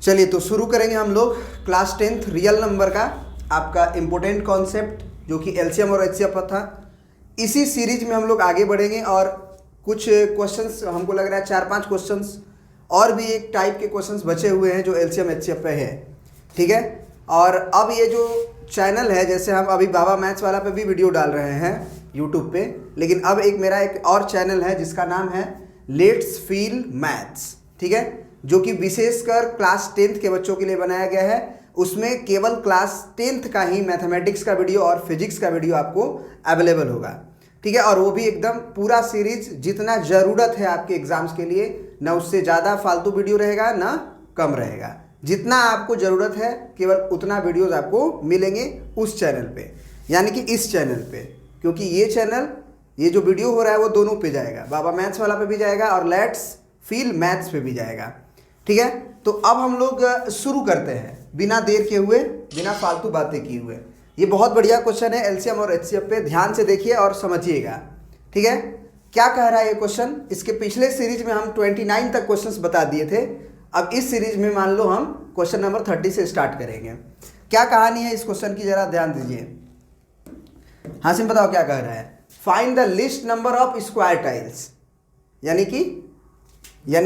चलिए तो शुरू करेंगे हम लोग क्लास 10th रियल नंबर का आपका इम्पोर्टेंट कॉन्सेप्ट जो कि एलसीएम और एचसीएफ था। इसी सीरीज में हम लोग आगे बढ़ेंगे और कुछ क्वेश्चंस हमको लग रहा है 4-5 क्वेश्चंस और भी एक टाइप के क्वेश्चंस बचे हुए हैं जो एलसीएम एचसीएफ पे है। ठीक है, और अब ये जो चैनल है, जैसे हम अभी बाबा मैथ्स वाला पे भी वीडियो डाल रहे हैं यूट्यूब पे, लेकिन अब मेरा एक और चैनल है जिसका नाम है लेट्स फील मैथ्स। ठीक है, जो कि विशेषकर क्लास 10th के बच्चों के लिए बनाया गया है। उसमें केवल क्लास 10th का ही मैथमेटिक्स का वीडियो और फिजिक्स का वीडियो आपको अवेलेबल होगा। ठीक है, और वो भी एकदम पूरा सीरीज जितना ज़रूरत है आपके एग्जाम्स के लिए, ना उससे ज़्यादा फालतू वीडियो रहेगा ना कम रहेगा। जितना आपको ज़रूरत है केवल उतना वीडियोस आपको मिलेंगे उस चैनल पे, यानी कि इस चैनल पे, क्योंकि ये चैनल, ये जो वीडियो हो रहा है वो दोनों पे जाएगा, बाबा मैथ्स वाला पे भी जाएगा और लेट्स फील मैथ्स पे भी जाएगा। ठीक है, तो अब हम लोग शुरू करते हैं बिना देर के हुए, बिना फालतू बातें किए हुए। ये बहुत बढ़िया क्वेश्चन है एलसीएम और एचसीएफ पे, ध्यान से देखिए और समझिएगा। ठीक है, क्या कह रहा है ये क्वेश्चन? इसके पिछले सीरीज में हम 29 तक क्वेश्चंस बता दिए थे। अब इस सीरीज में मान लो हम क्वेश्चन नंबर 30 से स्टार्ट करेंगे। क्या कहानी है इस क्वेश्चन की, जरा ध्यान दीजिए। हासिम बताओ क्या कह रहा है? Find the list number of square tiles, यानी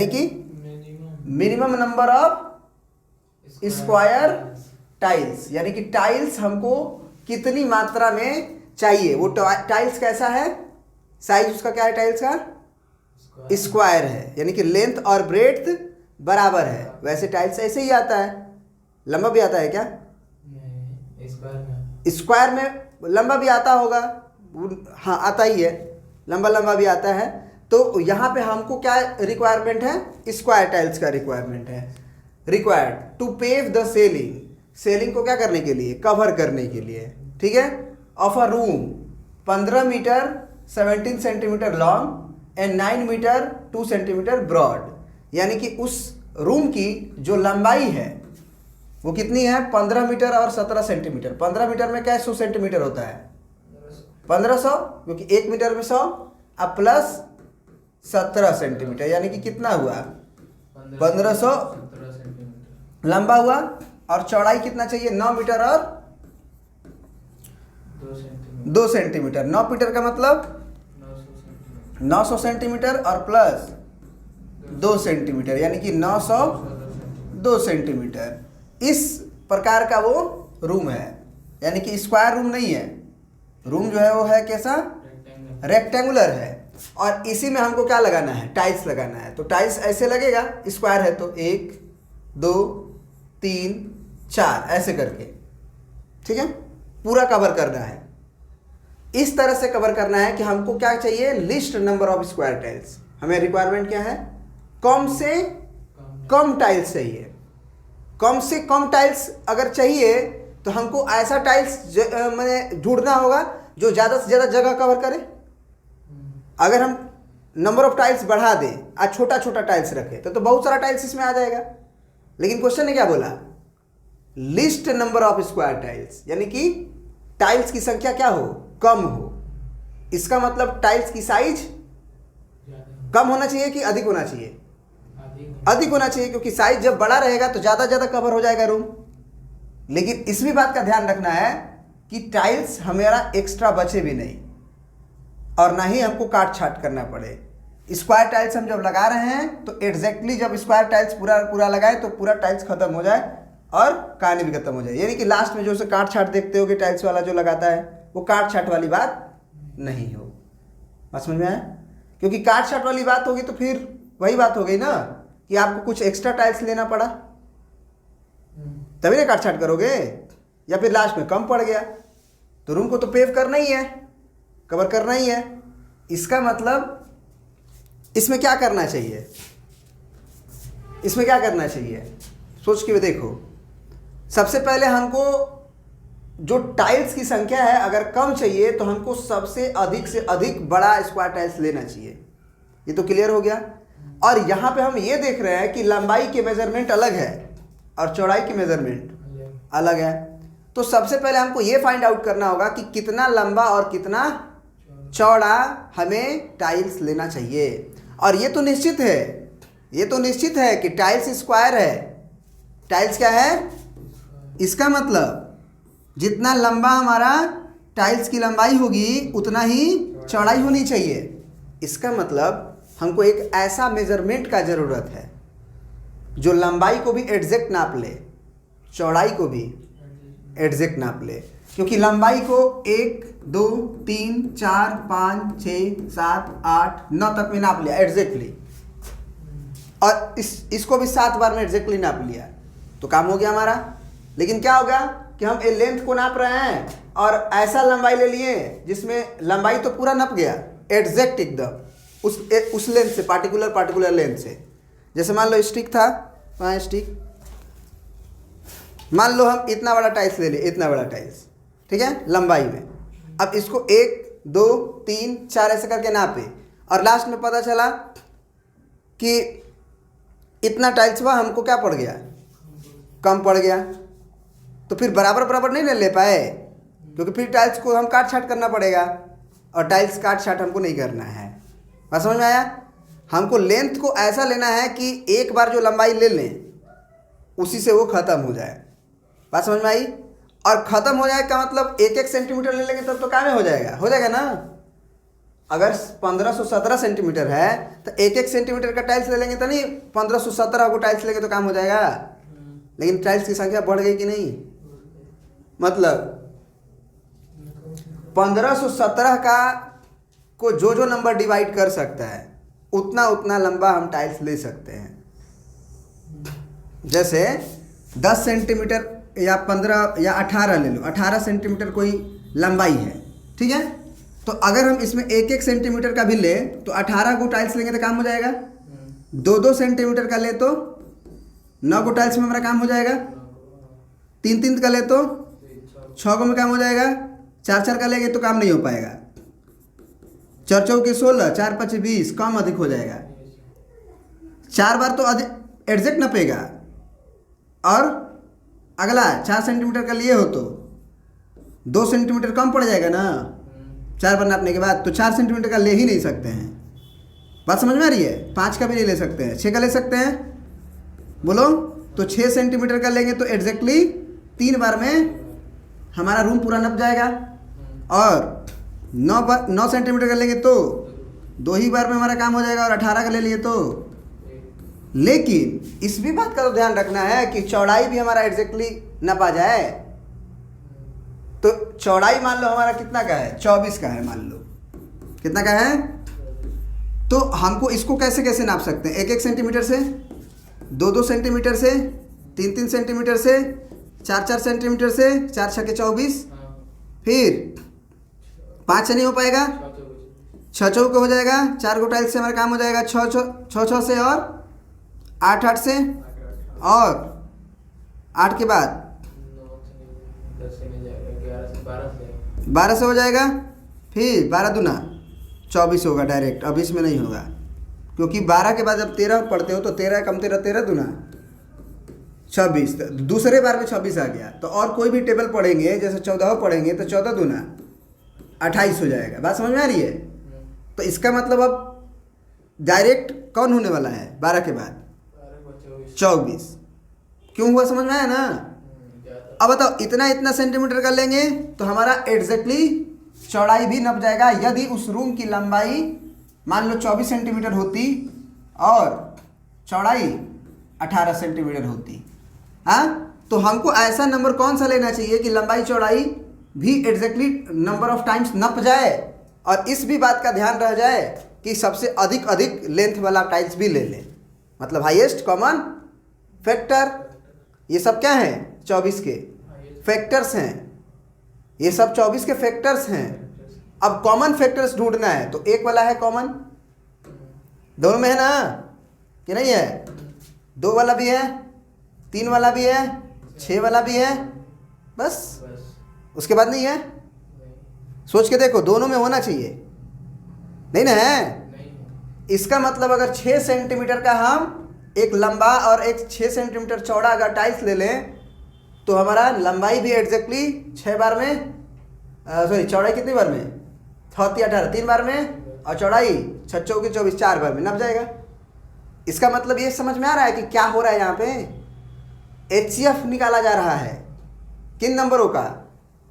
कि minimum number of square tiles, यानी कि टाइल्स हमको कितनी मात्रा में चाहिए। वो टाइल्स कैसा है, साइज उसका क्या है, टाइल्स का स्क्वायर है, यानी कि लेंथ और ब्रेड्थ बराबर है। वैसे टाइल्स ऐसे ही आता है, लंबा भी आता है क्या? स्क्वायर में लंबा भी आता होगा, हाँ आता ही है, लंबा लंबा भी आता है। तो यहाँ पे हमको क्या रिक्वायरमेंट है? स्क्वायर टाइल्स का रिक्वायरमेंट है। Required to pave the ceiling, ceiling को क्या करने के लिए? कवर करने के लिए। ठीक है, of a room 15 metre 17 centimetre long and 9 metre 2 centimetre broad, यानी कि उस रूम की जो लंबाई है वो कितनी है? 15 मीटर और 17 सेंटीमीटर। 15 मीटर में क्या 100 सेंटीमीटर होता है? 1500, क्योंकि 1 मीटर में 100 अब प्लस 17 सेंटीमीटर, यानी कि कितना हुआ? 1500 लंबा हुआ। और चौड़ाई कितना चाहिए? 9 मीटर और 2 सेंटीमीटर। 9 मीटर का मतलब 900 सेंटीमीटर और प्लस 2 सेंटीमीटर, यानी कि 902 सेंटीमीटर। इस प्रकार का वो रूम है, यानी कि स्क्वायर रूम नहीं है। रूम जो है वो है कैसा? रेक्टेंगुलर है। और इसी में हमको क्या लगाना है? टाइल्स लगाना है। तो टाइल्स ऐसे लगेगा, स्क्वायर है तो 1 2 3 4 ऐसे करके। ठीक है, पूरा कवर करना है। इस तरह से कवर करना है कि हमको क्या चाहिए? List number of square tiles. हमें रिक्वायरमेंट क्या है? कम से कम टाइल्स चाहिए। कम से कम टाइल्स अगर चाहिए तो हमको ऐसा टाइल्स मैंने ढूंढना होगा जो ज़्यादा से ज़्यादा जगह कवर करे। अगर हम नंबर ऑफ टाइल्स बढ़ा दें और छोटा छोटा टाइल्स रखें तो बहुत सारा टाइल्स इसमें आ जाएगा। लेकिन क्वेश्चन ने क्या बोला? List number of square tiles, यानी कि टाइल्स की संख्या क्या हो? कम हो। इसका मतलब टाइल्स की साइज कम होना चाहिए कि अधिक होना चाहिए? अधिक होना चाहिए, क्योंकि साइज जब बड़ा रहेगा तो ज़्यादा कवर हो जाएगा रूम। लेकिन इस भी बात का ध्यान रखना है कि टाइल्स हमारा एक्स्ट्रा बचे भी नहीं और ना ही हमको काट छाट करना पड़े। स्क्वायर टाइल्स हम जब लगा रहे हैं तो एग्जैक्टली जब स्क्वायर टाइल्स पूरा लगाए तो पूरा टाइल्स खत्म हो जाए और कहानी भी खत्म हो जाए, यानी कि लास्ट में जो उसे काट छाट देखते हो कि टाइल्स वाला जो लगाता है वो काट छाट वाली बात नहीं हो। बात समझ में आया? क्योंकि काट छाट वाली बात होगी तो फिर वही बात हो गई ना कि आपको कुछ एक्स्ट्रा टाइल्स लेना पड़ा, तभी ना काट छाट करोगे। या फिर लास्ट में कम पड़ गया तो रूम को तो पेव करना ही है, कवर करना ही है। इसका मतलब इसमें क्या करना चाहिए? इसमें क्या करना चाहिए सोच के देखो। सबसे पहले हमको जो टाइल्स की संख्या है अगर कम चाहिए तो हमको सबसे अधिक से अधिक बड़ा स्क्वायर टाइल्स लेना चाहिए। ये तो क्लियर हो गया। और यहाँ पे हम ये देख रहे हैं कि लंबाई के मेजरमेंट अलग है और चौड़ाई की मेजरमेंट अलग है। तो सबसे पहले हमको ये फाइंड आउट करना होगा कि कितना लंबा और कितना चौड़ा हमें टाइल्स लेना चाहिए। और ये तो निश्चित है कि टाइल्स स्क्वायर है। टाइल्स क्या है, इसका मतलब जितना लंबा हमारा टाइल्स की लंबाई होगी उतना ही चौड़ाई होनी चाहिए। इसका मतलब हमको एक ऐसा मेजरमेंट का ज़रूरत है जो लंबाई को भी एग्जैक्ट नाप ले, चौड़ाई को भी एग्जैक्ट नाप ले। क्योंकि लंबाई को 1 2 3 4 5 6 7 8 9 तक में नाप लिया एग्जैक्टली, और इसको भी 7 बार में एग्जैक्टली नाप लिया तो काम हो गया हमारा। लेकिन क्या होगा कि हम लेंथ को नाप रहे हैं और ऐसा लंबाई ले लिए जिसमें लंबाई तो पूरा नप गया एग्जैक्ट एकदम उस लेंथ से, पार्टिकुलर लेंथ से। जैसे मान लो स्टिक था, वहाँ स्टिक, मान लो हम इतना बड़ा टाइल्स ले लिए, इतना बड़ा टाइल्स, ठीक है, लंबाई में। अब इसको 1 2 3 4 ऐसे करके नापे और लास्ट में पता चला कि इतना टाइल्स हुआ, हमको क्या पड़ गया, कम पड़ गया। तो फिर बराबर नहीं ले पाए, क्योंकि फिर टाइल्स को हम काट छाट करना पड़ेगा और टाइल्स काट छाट हमको नहीं करना है। बात समझ में आया? हमको लेंथ को ऐसा लेना है कि एक बार जो लंबाई ले लें उसी से वो ख़त्म हो जाए। बात समझ में आई? और ख़त्म हो जाए का मतलब 1 सेंटीमीटर ले लेंगे तब तो काम हो जाएगा ना। अगर 1517 सेंटीमीटर है तो 1 सेंटीमीटर का टाइल्स ले लेंगे तो नहीं 1517 को टाइल्स लेंगे तो काम हो जाएगा। लेकिन टाइल्स की संख्या बढ़ गई कि नहीं, मतलब 1517 का को जो नंबर डिवाइड कर सकता है उतना लंबा हम टाइल्स ले सकते हैं। जैसे 10 सेंटीमीटर या 15 या 18 ले लो, 18 सेंटीमीटर कोई लंबाई है, ठीक है। तो अगर हम इसमें 1 सेंटीमीटर का भी ले तो 18 को टाइल्स लेंगे तो काम हो जाएगा। 2 सेंटीमीटर का ले तो 9 को टाइल्स में हमारा काम हो जाएगा। 3 का ले तो 6 को में काम हो जाएगा। 4 का लेंगे तो काम नहीं हो पाएगा। 4 चौके 16, 4 5 20, कम अधिक हो जाएगा। 4 बार तो एग्जैक्ट नपेगा। और अगला 4 सेंटीमीटर का लिए हो तो 2 सेंटीमीटर कम पड़ जाएगा ना 4 बार नापने के बाद, तो 4 सेंटीमीटर का ले ही नहीं सकते हैं। बात समझ में आ रही है? 5 का भी नहीं ले सकते हैं, 6 का ले सकते हैं, बोलो। तो 6 सेंटीमीटर का लेंगे तो एग्जैक्टली 3 बार में हमारा रूम पूरा नप जाएगा। और 9 सेंटीमीटर का लेंगे तो 2 ही बार में हमारा काम हो जाएगा। और 18 का ले लिए तो, लेकिन इस भी बात का तो ध्यान रखना है कि चौड़ाई भी हमारा एग्जैक्टली नपा जाए। तो चौड़ाई मान लो हमारा कितना का है, 24 का है, मान लो कितना का है। तो हमको इसको कैसे कैसे नाप सकते हैं, 1 सेंटीमीटर से, 2 सेंटीमीटर से, 3 सेंटीमीटर से, 4 सेंटीमीटर से, 4 छके 24, फिर 5 से नहीं हो पाएगा, 6 चौके हो जाएगा, 4 को टाइल्स से हमारा काम हो जाएगा, 6 से, और 8 से, और 8 के बाद 12 से हो जाएगा, फिर 12 दूना 24 होगा डायरेक्ट। अब इसमें नहीं होगा क्योंकि 12 के बाद जब 13 पढ़ते हो तो 13 कम 13, 13 दूना 26, दूसरे बार में 26 आ गया। तो और कोई भी टेबल पढ़ेंगे, जैसे 14 पढ़ेंगे तो 14 दूना 28 हो जाएगा। बात समझ में आ रही है? तो इसका मतलब अब डायरेक्ट कौन होने वाला है 12 के बाद 24। क्यों हुआ, समझ में आया ना? अब बताओ, इतना सेंटीमीटर का लेंगे तो हमारा एग्जैक्टली चौड़ाई भी नप जाएगा। यदि उस रूम की लंबाई मान लो 24 सेंटीमीटर होती और चौड़ाई 18 सेंटीमीटर होती, हाँ, तो हमको ऐसा नंबर कौन सा लेना चाहिए कि लंबाई चौड़ाई भी एग्जैक्टली नंबर ऑफ टाइम्स नप जाए और इस भी बात का ध्यान रह जाए कि सबसे अधिक लेंथ वाला टाइल्स भी ले लें, मतलब हाईएस्ट कॉमन फैक्टर। ये सब क्या हैं, 24 के फैक्टर्स हैं, ये सब 24 के फैक्टर्स हैं। अब कॉमन फैक्टर्स ढूंढना है तो एक वाला है कॉमन, दोनों में है ना कि नहीं है? 2 वाला भी है, 3 वाला भी है, 6 वाला भी है, बस उसके बाद नहीं है। सोच के देखो, दोनों में होना चाहिए, नहीं ना है? इसका मतलब अगर 6 सेंटीमीटर का हम एक लंबा और एक 6 सेंटीमीटर चौड़ा अगर टाइल्स ले लें तो हमारा लंबाई भी एग्जैक्टली 6 बार में, सॉरी चौड़ाई कितनी बार में, 6 18 3 बार में, और चौड़ाई 6 चौके 24 4 बार में नप जाएगा। इसका मतलब ये समझ में आ रहा है कि क्या हो रहा है यहाँ पे? HCF निकाला जा रहा है किन नंबरों का,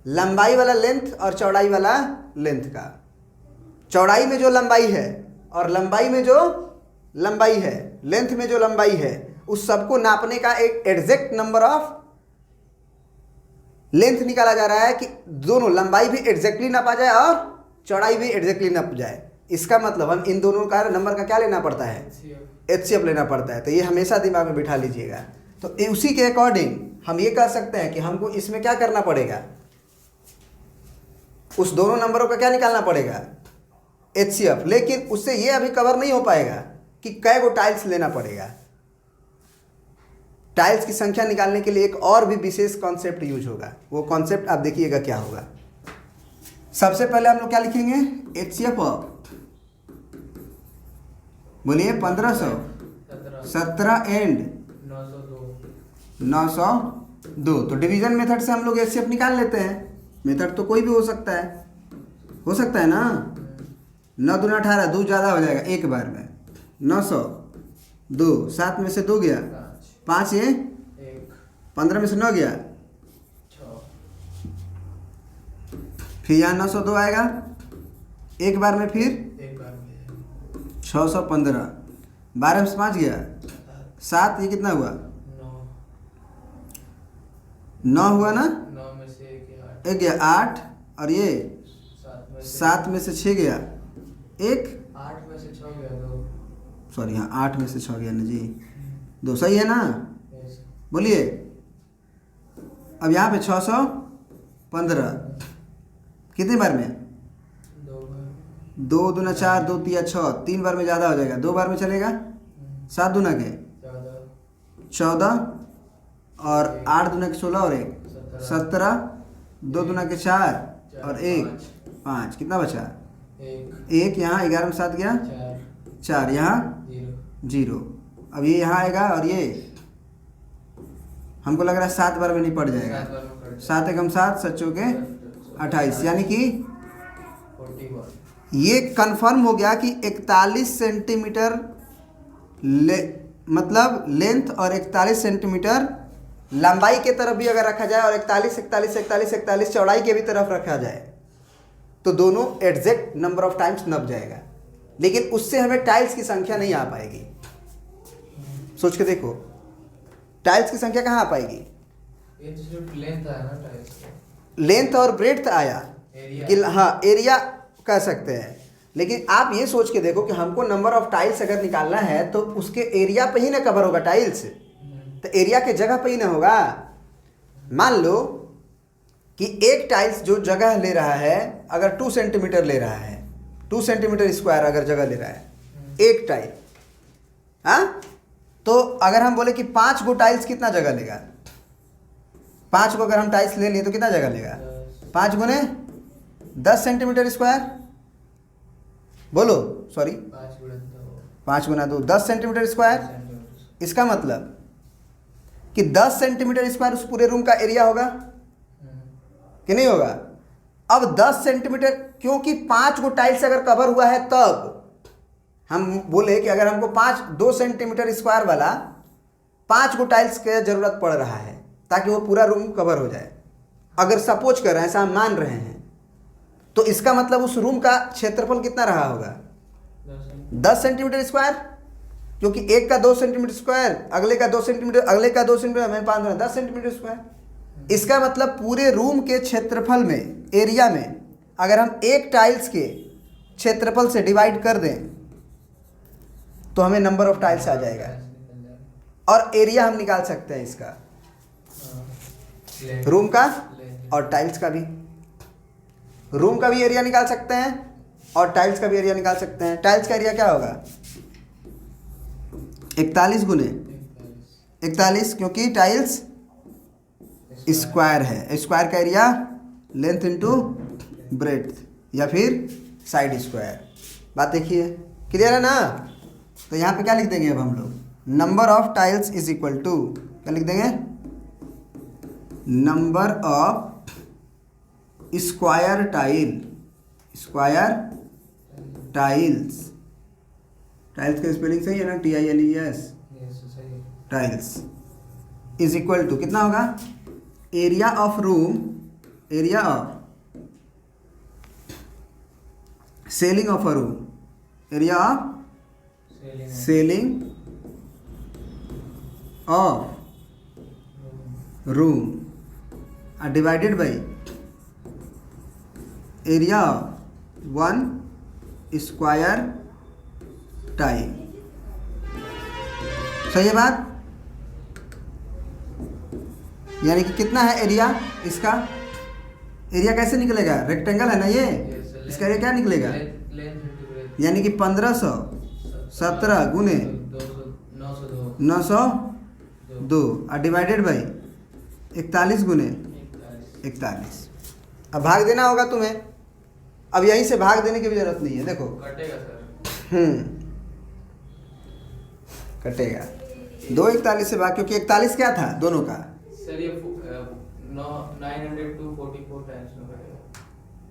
लंबाई वाला लेंथ और चौड़ाई वाला लेंथ का। चौड़ाई में जो लंबाई है और लंबाई में जो लंबाई है, लेंथ में जो लंबाई है, उस सबको नापने का एक एग्जैक्ट नंबर ऑफ लेंथ निकाला जा रहा है कि दोनों लंबाई भी एग्जैक्टली नापा जाए और चौड़ाई भी एग्जैक्टली नाप जाए। इसका मतलब हम इन दोनों का नंबर का क्या लेना पड़ता है, HCF लेना पड़ता है। तो ये हमेशा दिमाग में बिठा लीजिएगा। तो उसी के अकॉर्डिंग हम ये कह सकते हैं कि हमको इसमें क्या करना पड़ेगा, उस दोनों नंबरों का क्या निकालना पड़ेगा, HCF। लेकिन उससे ये अभी कवर नहीं हो पाएगा कि कै गो टाइल्स लेना पड़ेगा। टाइल्स की संख्या निकालने के लिए एक और भी विशेष कॉन्सेप्ट यूज होगा। वो कॉन्सेप्ट आप देखिएगा क्या होगा। सबसे पहले हम लोग क्या लिखेंगे, HCF ऑफ, बोलिए 1517 एंड 902। तो डिवीजन मेथड से हम लोग HCF निकाल लेते हैं। मेथड तो कोई भी हो सकता है ना। 9 दूना 18, 2 ज़्यादा हो जाएगा एक बार में। 902, 7 में से 2 गया 5, ये 15 में से 9 गया, फिर यहाँ 902 आएगा एक बार में, फिर 615, 12 में से 5 गया 7, ये कितना हुआ 9 हुआ ना, 9 में से 1 गया 8, और ये 7 में से 6 गया 1, 8 में से 6 गया 2, सॉरी हाँ 8 में से 6 गया ना जी 2, सही है ना। बोलिए अब यहाँ पे 615 कितने बार में, 2 दूना 4, 2 तिया 6, 3 बार में ज़्यादा हो जाएगा, 2 बार में चलेगा। 7 दूना के 14, और 8 दूना के 16 और 1 17, 2 दूना के 4 और 1 5, कितना बचा 1, यहाँ 11 में 7 गया 4, यहाँ 0। अब ये यहाँ आएगा और ये हमको लग रहा है 7 बार में नहीं पड़ जाएगा। 7 एकम 7, 7 चौके 28, यानी कि ये कंफर्म हो गया कि 41 सेंटीमीटर मतलब लेंथ और 41 सेंटीमीटर लंबाई के तरफ भी अगर रखा जाए और 41 चौड़ाई के भी तरफ रखा जाए तो दोनों एग्जैक्ट नंबर ऑफ टाइम्स नप जाएगा। लेकिन उससे हमें टाइल्स की संख्या नहीं आ पाएगी। सोच के देखो, टाइल्स की संख्या कहाँ आ पाएगी, ये तो सिर्फ लेंथ है ना टाइल्स का, लेंथ और ब्रेड्थ आया कि हाँ एरिया कह सकते हैं। लेकिन आप ये सोच के देखो कि हमको नंबर ऑफ टाइल्स अगर निकालना है तो उसके एरिया पे ही ना कवर होगा टाइल्स, तो एरिया के जगह पे ही ना होगा। मान लो कि एक टाइल्स जो जगह ले रहा है अगर 2 सेंटीमीटर ले रहा है, 2 सेंटीमीटर स्क्वायर अगर जगह ले रहा है एक टाइल, हाँ, तो अगर हम बोले कि 5 गो टाइल्स कितना जगह लेगा, 5 को अगर हम टाइल्स ले लिए तो कितना जगह लेगा, 5 गुने 10 सेंटीमीटर स्क्वायर, बोलो सॉरी 5 गुना 2 10 सेंटीमीटर स्क्वायर। इसका मतलब कि 10 सेंटीमीटर स्क्वायर उस पूरे रूम का एरिया होगा कि नहीं होगा। अब 10 सेंटीमीटर, क्योंकि 5 गो टाइल्स अगर कवर हुआ है तब हम बोले कि अगर हमको 2 सेंटीमीटर स्क्वायर वाला 5 गो टाइल्स की जरूरत पड़ रहा है ताकि वो पूरा रूम कवर हो जाए। अगर सपोज कर रहे हैं, ऐसा हम मान रहे हैं, तो इसका मतलब उस रूम का क्षेत्रफल कितना रहा होगा 10 सेंटीमीटर स्क्वायर, क्योंकि एक का 2 सेंटीमीटर स्क्वायर, अगले का 2 सेंटीमीटर, अगले का 2 सेंटीमीटर, मैं 5 10 सेंटीमीटर स्क्वायर। इसका मतलब पूरे रूम के क्षेत्रफल में, एरिया में, अगर हम एक टाइल्स के क्षेत्रफल से डिवाइड कर दें तो हमें नंबर ऑफ टाइल्स आ जाएगा और एरिया हम निकाल सकते हैं इसका, रूम का और टाइल्स का भी। रूम का भी एरिया निकाल सकते हैं और टाइल्स का भी एरिया निकाल सकते हैं। टाइल्स का एरिया क्या होगा 41 गुने 41, क्योंकि टाइल्स स्क्वायर है, स्क्वायर का एरिया लेंथ इनटू ब्रेड्थ या फिर साइड स्क्वायर। बात देखिए, क्लियर है ना। तो यहाँ पे क्या लिख देंगे अब हम लोग, number of tiles is equal to, क्या लिख देंगे, number of square tile, square tiles, tiles का स्पेलिंग सही है ना, TILES, tiles is equal to कितना होगा, area of room, area of ceiling of a room, area of ceiling of room divided by area of 1 square time. सही है बात? यानी कि कितना है एरिया इसका, एरिया कैसे निकलेगा, रेक्टेंगल है ना ये, इसका एरिया क्या निकलेगा, यानी कि 1517 गुने 902 और डिवाइडेड बाई 41 गुने 41। अब भाग देना होगा तुम्हें, अब यहीं से भाग देने की भी जरूरत नहीं है, देखो कटेगा सर। कटेगा 241 से भाग, क्योंकि 41 क्या था दोनों का, सर ये 900 44 टाइम्स में कटेगा।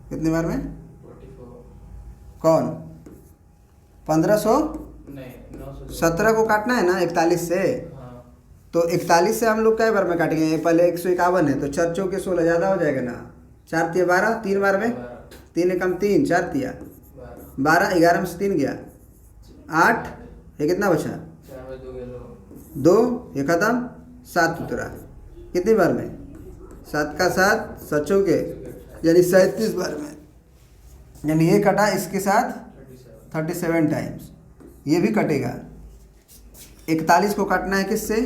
कितनी बार में, 44 कौन 1500 नहीं 902 17 को काटना है ना 41 से, हाँ तो 41 से हम लोग कई बार में काटेंगे, पहले 151 है तो 4 चौके 16 ज़्यादा हो जाएगा ना, 4 तिया 12, 3 बार में 3 एकम 3, 4 तिया 12, 11 में से 3 गया 8, ये कितना बचा 2, ये खत्म 7 उतरा, कितनी बार में 7 का 7 7 चौके यानी 37 बार में, यानी ये कटा इसके साथ 37 टाइम्स, ये भी कटेगा। 41 को काटना है किससे,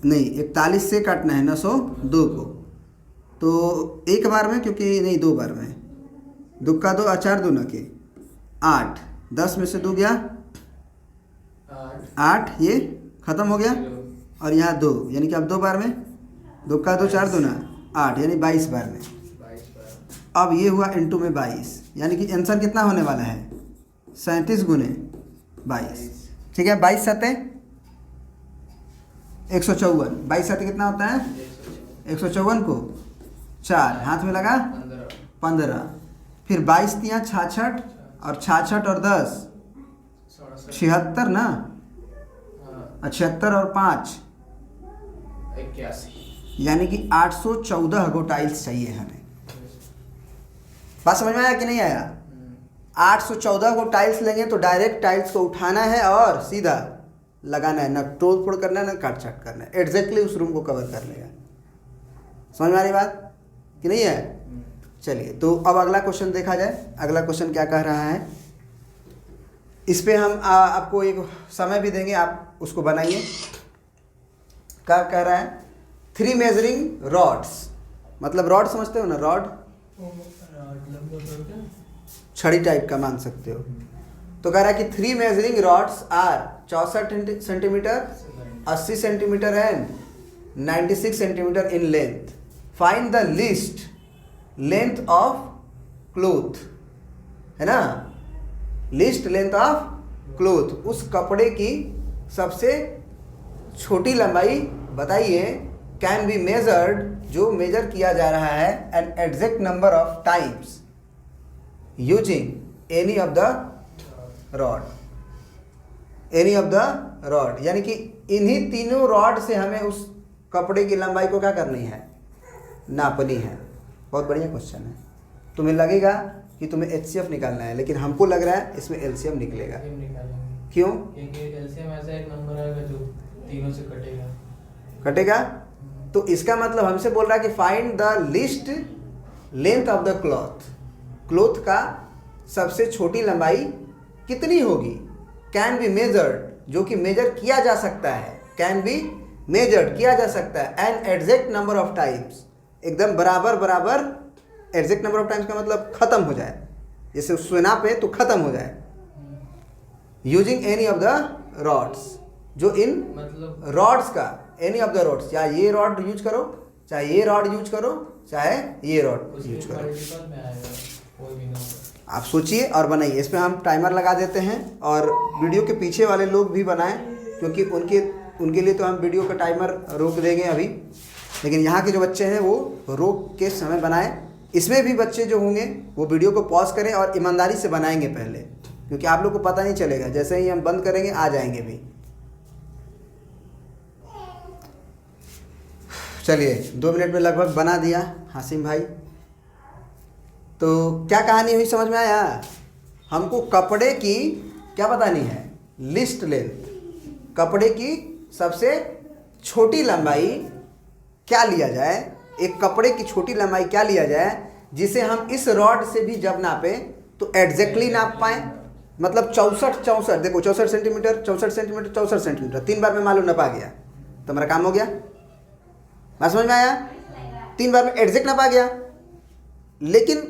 नहीं 41 से काटना है 902 को, तो एक बार में, क्योंकि नहीं 2 बार में, दुक्का 2 4 2 न के 8, 10 में से 2 गया 8, ये खत्म हो गया, और यहाँ 2 यानी कि अब 2 बार में, दुक्का 2 4 2 ना 8 यानी 22 बार में। अब ये हुआ इनटू में 22, यानी कि आंसर कितना होने वाला है 37 गुने 22, ठीक है। 22 सते 154, 22 सते कितना होता है 154 को 4 हाथ में लगा 15, फिर 22 तियाँ 66 और 66 और 10 76 ना, 76 और 5 81, यानी कि 814 गो टाइल्स चाहिए हमें। बात समझ में आया कि नहीं आया? 814 को टाइल्स लेंगे तो डायरेक्ट टाइल्स को उठाना है और सीधा लगाना है, ना तोड़ फोड़ करना है ना काट छाट करना है, एग्जैक्टली उस रूम को कवर कर लेगा। समझ में आ रही बात कि नहीं है? चलिए तो अब अगला क्वेश्चन देखा जाए। अगला क्वेश्चन क्या कह रहा है, इस पे हम आपको एक समय भी देंगे, आप उसको बनाइए। क्या कह रहा है, 3 मेजरिंग रॉड्स, मतलब रॉड समझते हो ना, रॉड छड़ी टाइप का मान सकते हो। तो कह रहा है कि 3 measuring rods are 64 centimetre, 80 centimetre and 96 centimetre in length. Find the least length of cloth, है ना, लीस्ट लेंथ ऑफ क्लोथ, उस कपड़े की सबसे छोटी लंबाई बताइए। कैन बी मेजर्ड, जो मेजर किया जा रहा है, an exact number of times using any of the rod, any of the rod, यानी कि इन्हीं तीनों रॉड से हमें उस कपड़े की लंबाई को क्या करनी है, नापनी है। बहुत बढ़िया क्वेश्चन है। तुम्हें लगेगा कि तुम्हें एचसीएफ निकालना है, लेकिन हमको लग रहा है इसमें एलसीएम निकलेगा। क्यों? क्योंकि एलसीएम ऐसा एक नंबर आएगा जो तीनों से कटेगा। कटेगा तो इसका मतलब हमसे बोल रहा है कि find the least length of the cloth, cloth का सबसे छोटी लंबाई कितनी होगी। कैन बी मेजर्ड, जो कि मेजर किया जा सकता है, कैन बी मेजर्ड किया जा सकता है, an exact number of times, एकदम बराबर बराबर। एग्जैक्ट नंबर ऑफ टाइम्स का मतलब खत्म हो जाए, जैसे सुना पे तो खत्म हो जाए। Using any of the rods, जो इन मतलब रॉड्स का, एनी ऑफ द रॉड्स, चाहे ये रॉड यूज करो, चाहे ये रॉड यूज करो, चाहे ये रॉड यूज करो, मल्टीपल में आएगा कोई भी नंबर। आप सोचिए और बनाइए। इसमें हम टाइमर लगा देते हैं और वीडियो के पीछे वाले लोग भी बनाएं, क्योंकि उनके लिए तो हम वीडियो का टाइमर रोक देंगे अभी, लेकिन यहाँ के जो बच्चे हैं वो रोक के समय बनाएं। इसमें भी बच्चे जो होंगे वो वीडियो को पॉज करें और ईमानदारी से बनाएंगे पहले, क्योंकि आप लोग को पता नहीं चलेगा, जैसे ही हम बंद करेंगे आ जाएंगे भी। चलिए 2 मिनट में लगभग बना दिया हासिम भाई। तो क्या कहानी हुई समझ में आया? हमको कपड़े की क्या बतानी है? List length. कपड़े की सबसे छोटी लंबाई क्या लिया जाए, एक कपड़े की छोटी लंबाई क्या लिया जाए जिसे हम इस रॉड से भी जब नापें तो एग्जैक्टली नाप पाएँ। मतलब 64 देखो 64 सेंटीमीटर 64 सेंटीमीटर 3 बार में मालूम नपा गया तो मेरा काम हो गया। बात समझ में आया? 3 बार में एग्जैक्ट नपा गया। लेकिन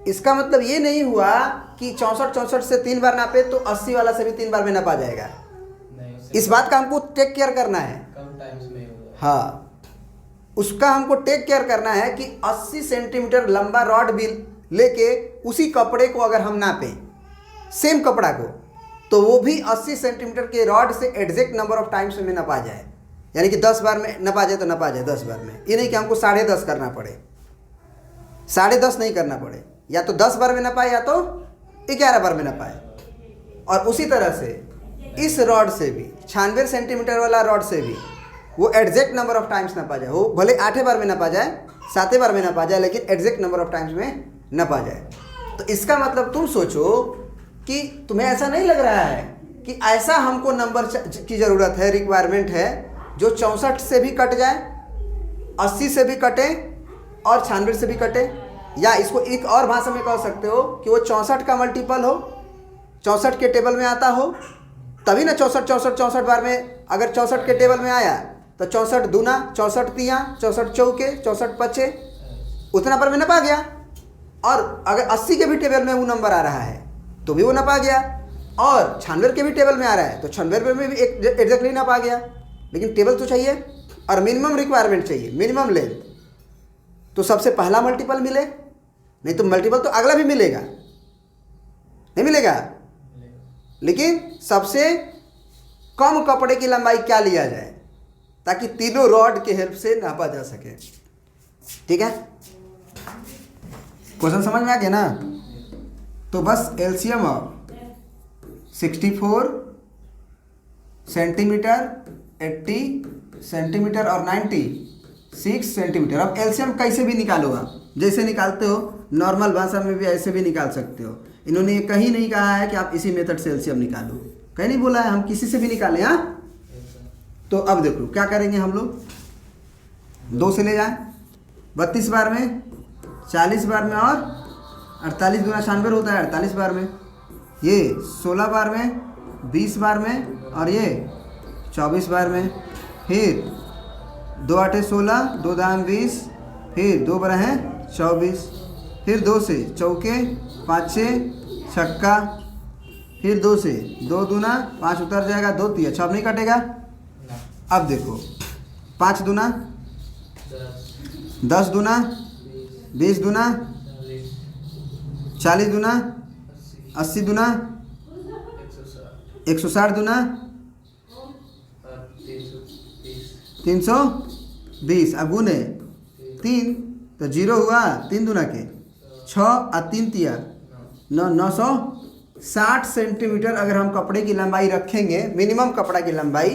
इसका मतलब ये नहीं हुआ कि 64 से 3 बार नापे तो 80 वाला से भी 3 बार में नपा जाएगा। इस बात का हमको टेक केयर करना है। कम टाइम्स में होगा। हाँ, उसका हमको टेक केयर करना है कि 80 सेंटीमीटर लंबा रॉड भी लेके उसी कपड़े को अगर हम नापें, सेम कपड़ा को, तो वो भी 80 सेंटीमीटर के रॉड से एग्जैक्ट नंबर ऑफ टाइम्स में नपा जाए। यानी कि 10 बार में नपा जाए तो नपा जाए 10 बार में। ये नहीं कि हमको 10.5 करना पड़े, 10.5 नहीं करना पड़े, या तो 10 बार में नपाए या तो 11 बार में नपाए। और उसी तरह से इस रॉड से भी 96 सेंटीमीटर वाला रॉड से भी वो एग्जैक्ट नंबर ऑफ टाइम्स नपा जाए। वो भले 8 बार में नपा जाए, 7 बार में नपा जाए, लेकिन एग्जैक्ट नंबर ऑफ टाइम्स में नपा जाए। तो इसका मतलब तुम सोचो कि तुम्हें ऐसा नहीं लग रहा है कि ऐसा हमको नंबर की ज़रूरत है, रिक्वायरमेंट है जो 64 से भी कट जाए, 80 से भी कटे और 96 से भी कटे। या इसको एक और भाषा में कह सकते हो कि वो 64 का मल्टीपल हो, 64 के टेबल में आता हो, तभी ना 64 बार में अगर 64 के टेबल में आया तो 64 दूना 64 तिया 64 चौके 64 पचे उतना पर में नपा गया। और अगर 80 के भी टेबल में वो नंबर आ रहा है तो भी वो नपा गया, और 96 के भी टेबल में आ रहा है तो 96 में भी एग्जैक्टली नपा गया। लेकिन टेबल तो चाहिए और मिनिमम रिक्वायरमेंट चाहिए, मिनिमम लेंथ। तो सबसे पहला मल्टीपल मिले, नहीं तो मल्टीपल तो अगला भी मिलेगा, नहीं मिलेगा। लेकिन सबसे कम कपड़े की लंबाई क्या लिया जाए ताकि तीनों रॉड के हेल्प से नापा जा सके। ठीक है, क्वेश्चन समझ में आ गया ना? तो बस एलसीएम ऑफ 64 सेंटीमीटर, 80 सेंटीमीटर और 96 सेंटीमीटर। अब एलसीएम कैसे भी निकालो, आप जैसे निकालते हो नॉर्मल भाषा में भी ऐसे भी निकाल सकते हो। इन्होंने कहीं नहीं कहा है कि आप इसी मेथड से एलसीएम निकालो, कहीं नहीं बोला है हम किसी से भी निकालें। हाँ, तो अब देखो क्या करेंगे हम लोग, 2 से ले जाएं 32 बार में, 40 बार में और 48 दूना 96 होता है 48 बार में, ये 16 बार में, 20 बार में और ये 24 बार में। फिर 2 8 16, 2 दाम 20, फिर 2 बारह हैं 24, फिर 2 से चौके 5 6 छक्का, फिर 2 से 2 दूना 5 उतर जाएगा, 2 तिया 6 नहीं कटेगा। अब देखो 5 दूना 10 दूना 20 दूना 40 दूना 80 दूना 160 दूना 320। अब गुने 3 तो 0 हुआ, 3 दूना के 6 और 3 तिया 960 सेंटीमीटर अगर हम कपड़े की लंबाई रखेंगे, मिनिमम कपड़ा की लंबाई,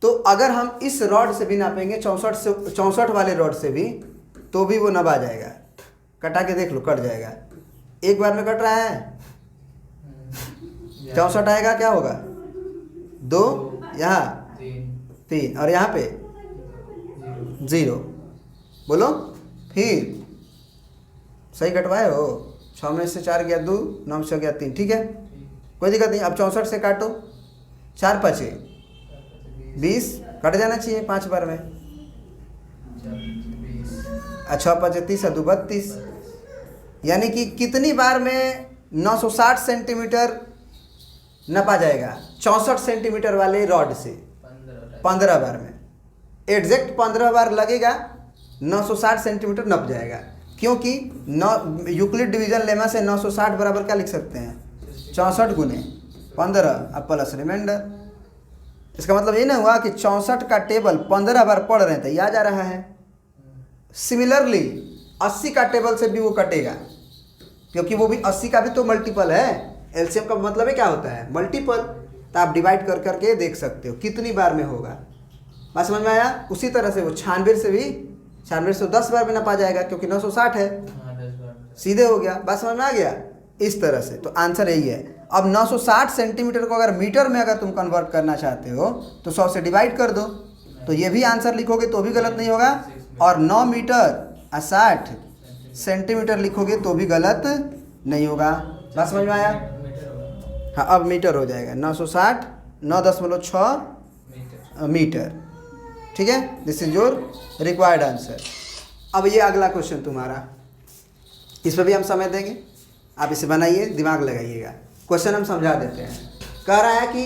तो अगर हम इस रॉड से भी नापेंगे 64 वाले रॉड से भी, तो भी वो नपा जाएगा। कटा के देख लो, कट जाएगा। एक बार में कट रहा है 64 आएगा, क्या होगा 2, यहाँ 3 और यहाँ पे 0। बोलो फिर सही कटवाए हो? 6 में से 4 गया 2, 9 में से गया 3। ठीक है, कोई दिक्कत नहीं। अब 64 से काटो, 4 5 20 कट जाना चाहिए 5 बार में। अच्छा 5 30 और 2 32, यानी कि कितनी बार में 960 सेंटीमीटर नपा जाएगा 64 सेंटीमीटर वाले रॉड से? 15 बार में। एग्जैक्ट 15 बार लगेगा, 960 सेंटीमीटर नप जाएगा। क्योंकि यूक्लिड डिवीजन लेमा से 960 बराबर क्या लिख सकते हैं? 64 गुने 15 और प्लस रिमाइंडर। इसका मतलब ये ना हुआ कि 64 का टेबल 15 बार पढ़ रहे हैं तो याद आ रहा है। सिमिलरली 80 का टेबल से भी वो कटेगा, क्योंकि वो भी 80 का भी तो मल्टीपल है। एलसीएम का मतलब है क्या होता है? मल्टीपल। तो आप डिवाइड कर करके देख सकते हो कितनी बार में होगा। बात समझ में आया? उसी तरह से वो 96 से भी 96 से 10 बार भी नपा जाएगा क्योंकि 960 है, हाँ 10 बार। सीधे हो गया। बात समझ में आ गया? इस तरह से तो आंसर यही है। अब 960 सेंटीमीटर को अगर मीटर में अगर तुम कन्वर्ट करना चाहते हो तो 100 से डिवाइड कर दो, तो ये भी आंसर लिखोगे तो भी गलत नहीं होगा। और 9 मीटर 60 सेंटीमीटर लिखोगे तो भी गलत नहीं होगा। बात समझ में आया? मीटर होगा। हाँ, अब मीटर हो जाएगा। 960 9.6 मीटर। ठीक है, this is your required answer. अब ये अगला क्वेश्चन तुम्हारा, इस पर भी हम समय देंगे, आप इसे बनाइए, दिमाग लगाइएगा। क्वेश्चन हम समझा देते हैं। कह रहा है कि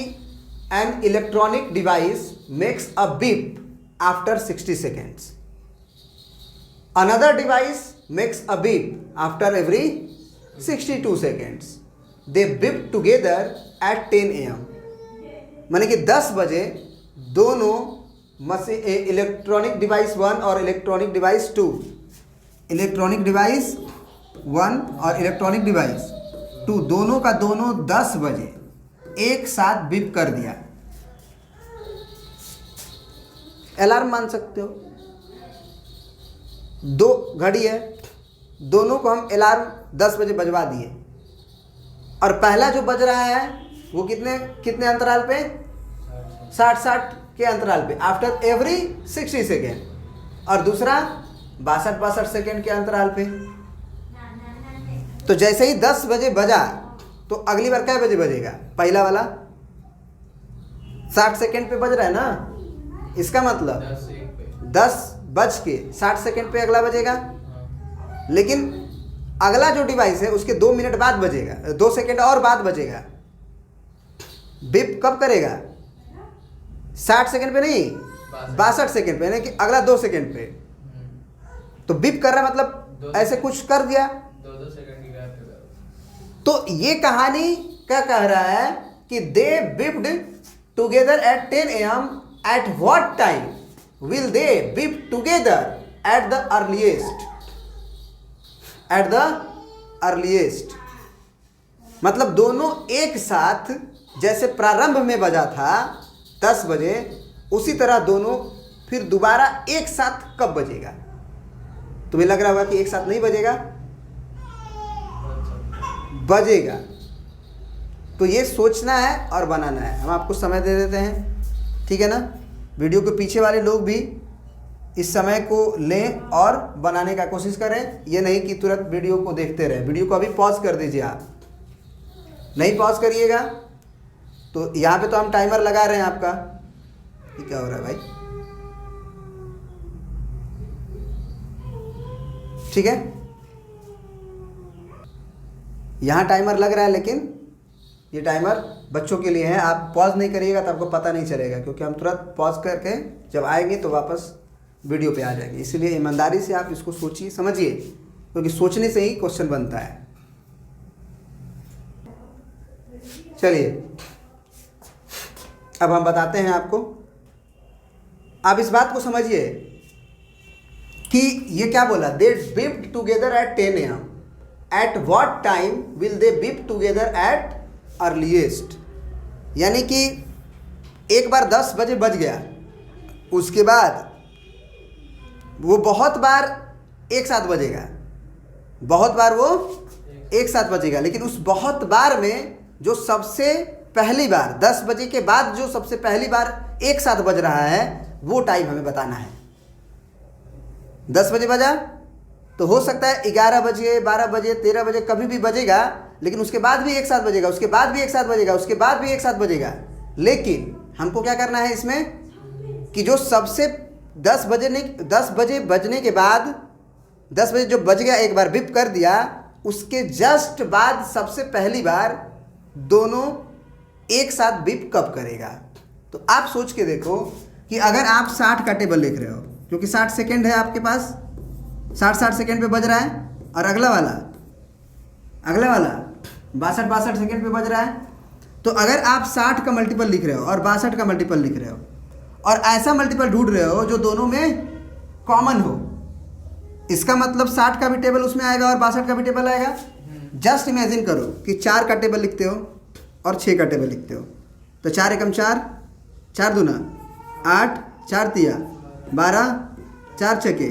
an electronic device makes a beep after 60 seconds, another device makes a beep after every 62 seconds, they beep together at 10 AM। माने कि 10 बजे दोनों इलेक्ट्रॉनिक डिवाइस 1 और इलेक्ट्रॉनिक डिवाइस 2, इलेक्ट्रॉनिक डिवाइस 1 और इलेक्ट्रॉनिक डिवाइस 2 दोनों का दोनों 10 बजे एक साथ बीप कर दिया। अलार्म मान सकते हो, 2 घड़ी है, दोनों को हम अलार्म 10 बजे बजवा दिए, और पहला जो बज रहा है वो कितने अंतराल पे? 60 के अंतराल पे, आफ्टर एवरी 60 सेकेंड, और दूसरा 62 सेकेंड के अंतराल पे। तो जैसे ही 10 बजे बजा तो अगली बार क्या बजे बजेगा? पहला वाला 60 सेकेंड पे बज रहा है ना, इसका मतलब 10 बज के 60 सेकेंड पे अगला बजेगा। हाँ। लेकिन अगला जो डिवाइस है उसके 2 मिनट बाद बजेगा, 2 सेकेंड और बाद बजेगा। बीप कब करेगा? 60 सेकेंड पे नहीं, 62 सेकेंड पे, यानी कि अगला 2 सेकेंड पे। तो बीप कर रहा मतलब ऐसे कुछ कर दिया, 2 सेकंड की गैप पे करो। तो ये कहानी क्या कह रहा है कि they beeped together at 10 AM, at what time will they beep together at the earliest, at the earliest. मतलब दोनों एक साथ, जैसे प्रारंभ में बजा था 10 बजे, उसी तरह दोनों फिर दोबारा एक साथ कब बजेगा? तुम्हें लग रहा होगा कि एक साथ नहीं बजेगा, बजेगा। तो ये सोचना है और बनाना है। हम आपको समय दे देते हैं, ठीक है ना? वीडियो के पीछे वाले लोग भी इस समय को लें और बनाने का कोशिश करें। ये नहीं कि तुरंत वीडियो को देखते रहें। वीडियो को अभी पॉज कर दीजिए। आप नहीं पॉज करिएगा तो यहाँ पे तो हम टाइमर लगा रहे हैं आपका। ये क्या हो रहा है भाई? ठीक है, यहाँ टाइमर लग रहा है, लेकिन ये टाइमर बच्चों के लिए है। आप पॉज नहीं करिएगा तो आपको पता नहीं चलेगा, क्योंकि हम तुरंत पॉज करके जब आएंगे तो वापस वीडियो पे आ जाएंगे। इसलिए ईमानदारी से आप इसको सोचिए, समझिए, क्योंकि सोचने से ही क्वेश्चन बनता है। चलिए अब हम बताते हैं आपको। आप इस बात को समझिए कि ये क्या बोला, they beeped together at 10 AM, at what time will they beep together at earliest. यानी कि एक बार 10 बजे बज गया, उसके बाद वो बहुत बार एक साथ बजेगा, बहुत बार वो एक साथ बजेगा। लेकिन उस बहुत बार में जो सबसे पहली बार 10 बजे के बाद जो सबसे पहली बार एक साथ बज रहा है, वो टाइम हमें बताना है। 10 बजे बजा तो हो सकता है 11 बजे, 12 बजे, 13 बजे कभी भी बजेगा, लेकिन उसके बाद भी एक साथ बजेगा, उसके बाद भी एक साथ बजेगा, उसके बाद भी एक साथ बजेगा। लेकिन हमको क्या करना है इसमें कि जो सबसे 10 बजे बजने के बाद, 10 बजे जो बज गया, एक बार बिप कर दिया, उसके जस्ट बाद सबसे पहली बार दोनों एक साथ बिप कब करेगा। तो आप सोच के देखो कि अगर आप 60 का टेबल लिख रहे हो, क्योंकि 60 सेकेंड है आपके पास, 60 सेकेंड पे बज रहा है, और अगला वाला 62 सेकेंड पे बज रहा है। तो अगर आप 60 का मल्टीपल लिख रहे हो और 62 का मल्टीपल लिख रहे हो, और ऐसा मल्टीपल ढूंढ रहे हो जो दोनों में कॉमन हो, इसका मतलब 60 का भी टेबल उसमें आएगा और 62 का भी टेबल आएगा। जस्ट इमेजिन करो कि 4 का टेबल लिखते हो और 6 का टेबल लिखते हो, तो 4 एकम 4, 4 दूना 8, 4 तिया 12, 4 छके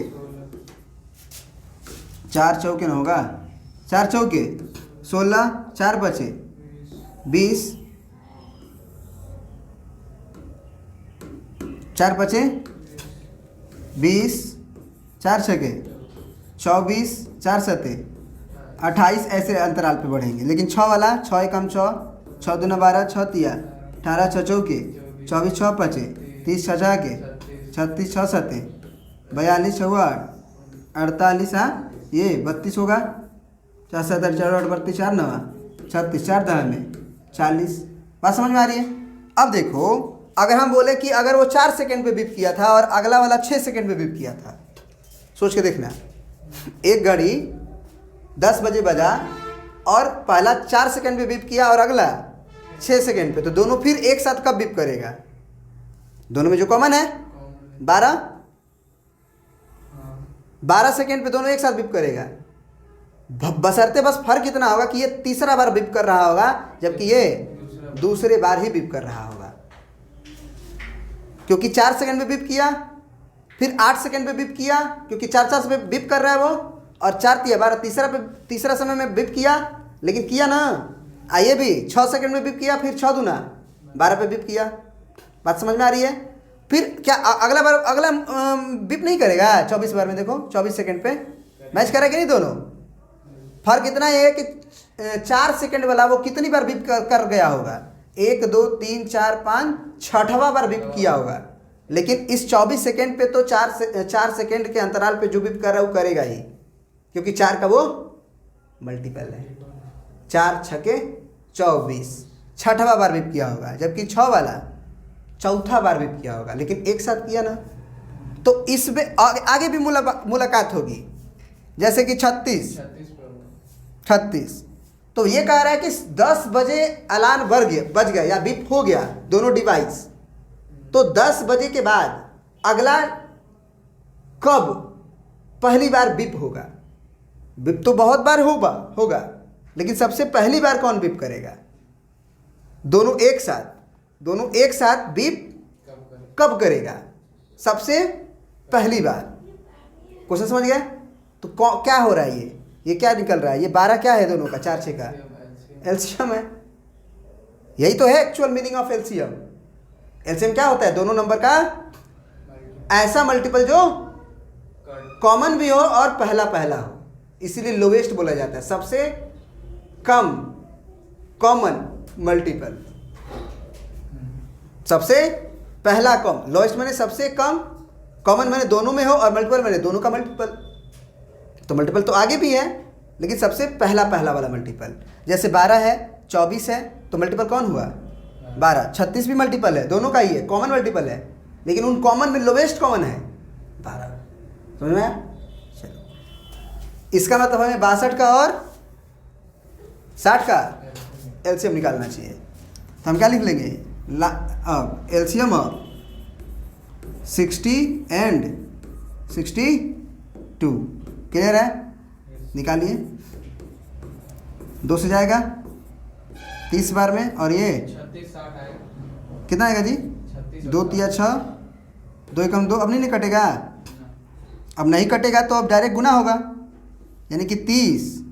4 चौके ना होगा, 4 चौके 16, 4 बचे 20, 4 बचे 20, 4 छके 24, 4 सते 28, ऐसे अंतराल पे बढ़ेंगे। लेकिन 6 वाला 6 एकम 6, 6 दूना 12, 6 तिया 18, 6 चौके 24, 6 पचे 30, 6 जाके 36, 6 सते 42, 6 8, 48, हाँ ये 32 होगा, 4 7 8 4 8 32, 4 9 36, 4 दह में 40। बात समझ में आ रही है? अब देखो अगर हम बोले कि अगर वो 4 सेकंड पे बीप किया था और अगला वाला 6 सेकंड पे बीप किया था, सोच के देखना, एक घड़ी 10 बजे बजा और पहला 4 सेकंड पे बीप किया और अगला 6 सेकंड पे, तो दोनों फिर एक साथ कब बीप करेगा? दोनों में जो कॉमन है 12 सेकंड पे दोनों एक साथ बीप करेगा। बशर्ते बस फर्क इतना होगा कि ये तीसरा बार बीप कर रहा होगा जबकि ये दूसरे बार ही बीप कर रहा होगा, क्योंकि 4 सेकंड पे बीप किया, फिर 8 सेकंड पे बीप किया क्योंकि 4 पे बीप कर रहा है वो, और 4 तिया 12 तीसरा समय में बीप किया, लेकिन किया ना आइए भी 6 सेकंड में बीप किया, फिर 6 दूना 12 पे बीप किया। बात समझ में आ रही है? फिर क्या अगला बीप नहीं करेगा 24 बार में? देखो 24 सेकंड पे मैच करेगा कि नहीं दोनों? फर्क इतना है कि 4 सेकंड वाला वो कितनी बार बीप कर गया होगा? 1 2 3 4 5 6वां बार बीप किया होगा, लेकिन इस 24 सेकंड पे तो 4 सेकंड के अंतराल पे जो बीप कर रहा है वो करेगा ही, क्योंकि 4 का वो मल्टीपल है। 4 छके 24, 6वां बार बीप किया होगा, जबकि 6 वाला 4था बार बीप किया होगा, लेकिन एक साथ किया ना, तो इसमें आगे भी मुलाकात होगी। जैसे कि 36, तो ये कह रहा है कि 10 बजे अलार्म बज गया या बीप हो गया दोनों डिवाइस, तो 10 बजे के बाद अगला कब पहली बार बीप होगा? बीप तो बहुत बार होगा, लेकिन सबसे पहली बार कौन बीप करेगा? दोनों एक साथ बीप कब करेगा? सबसे पहली बार। क्वेश्चन समझ गया? तो क्या हो रहा है? ये क्या निकल रहा है? ये 12 क्या है दोनों का? 4 6 का एलसीएम है। यही तो है actual meaning of LCM. LCM क्या होता है? दोनों नंबर का ऐसा मल्टीपल जो कॉमन भी हो और पहला हो, इसीलिए लोवेस्ट बोला जाता है, सबसे कम कॉमन मल्टीपल। सबसे पहला कम, लोएस्ट माने सबसे कम, कॉमन माने दोनों में हो, और मल्टीपल माने दोनों का मल्टीपल। तो मल्टीपल तो आगे भी है, लेकिन सबसे पहला वाला मल्टीपल। जैसे 12 है, 24 है, तो मल्टीपल कौन हुआ? 12। 36 भी मल्टीपल है, दोनों का ही है, कॉमन मल्टीपल है, लेकिन उन कॉमन में लोवेस्ट कॉमन है 12। समझ में आया? चलो, इसका मतलब हमें 62 का और 60 का एलसीएम निकालना चाहिए। तो हम क्या लिख लेंगे? LCM of 60 and 62। क्लियर है? निकालिए। 2 से जाएगा 30 बार में, और ये 36 60 आएगा। कितना आएगा जी? 2 तिया 6, 2 एकम 2। अब नहीं कटेगा? अब नहीं कटेगा तो अब डायरेक्ट गुना होगा, यानी कि 30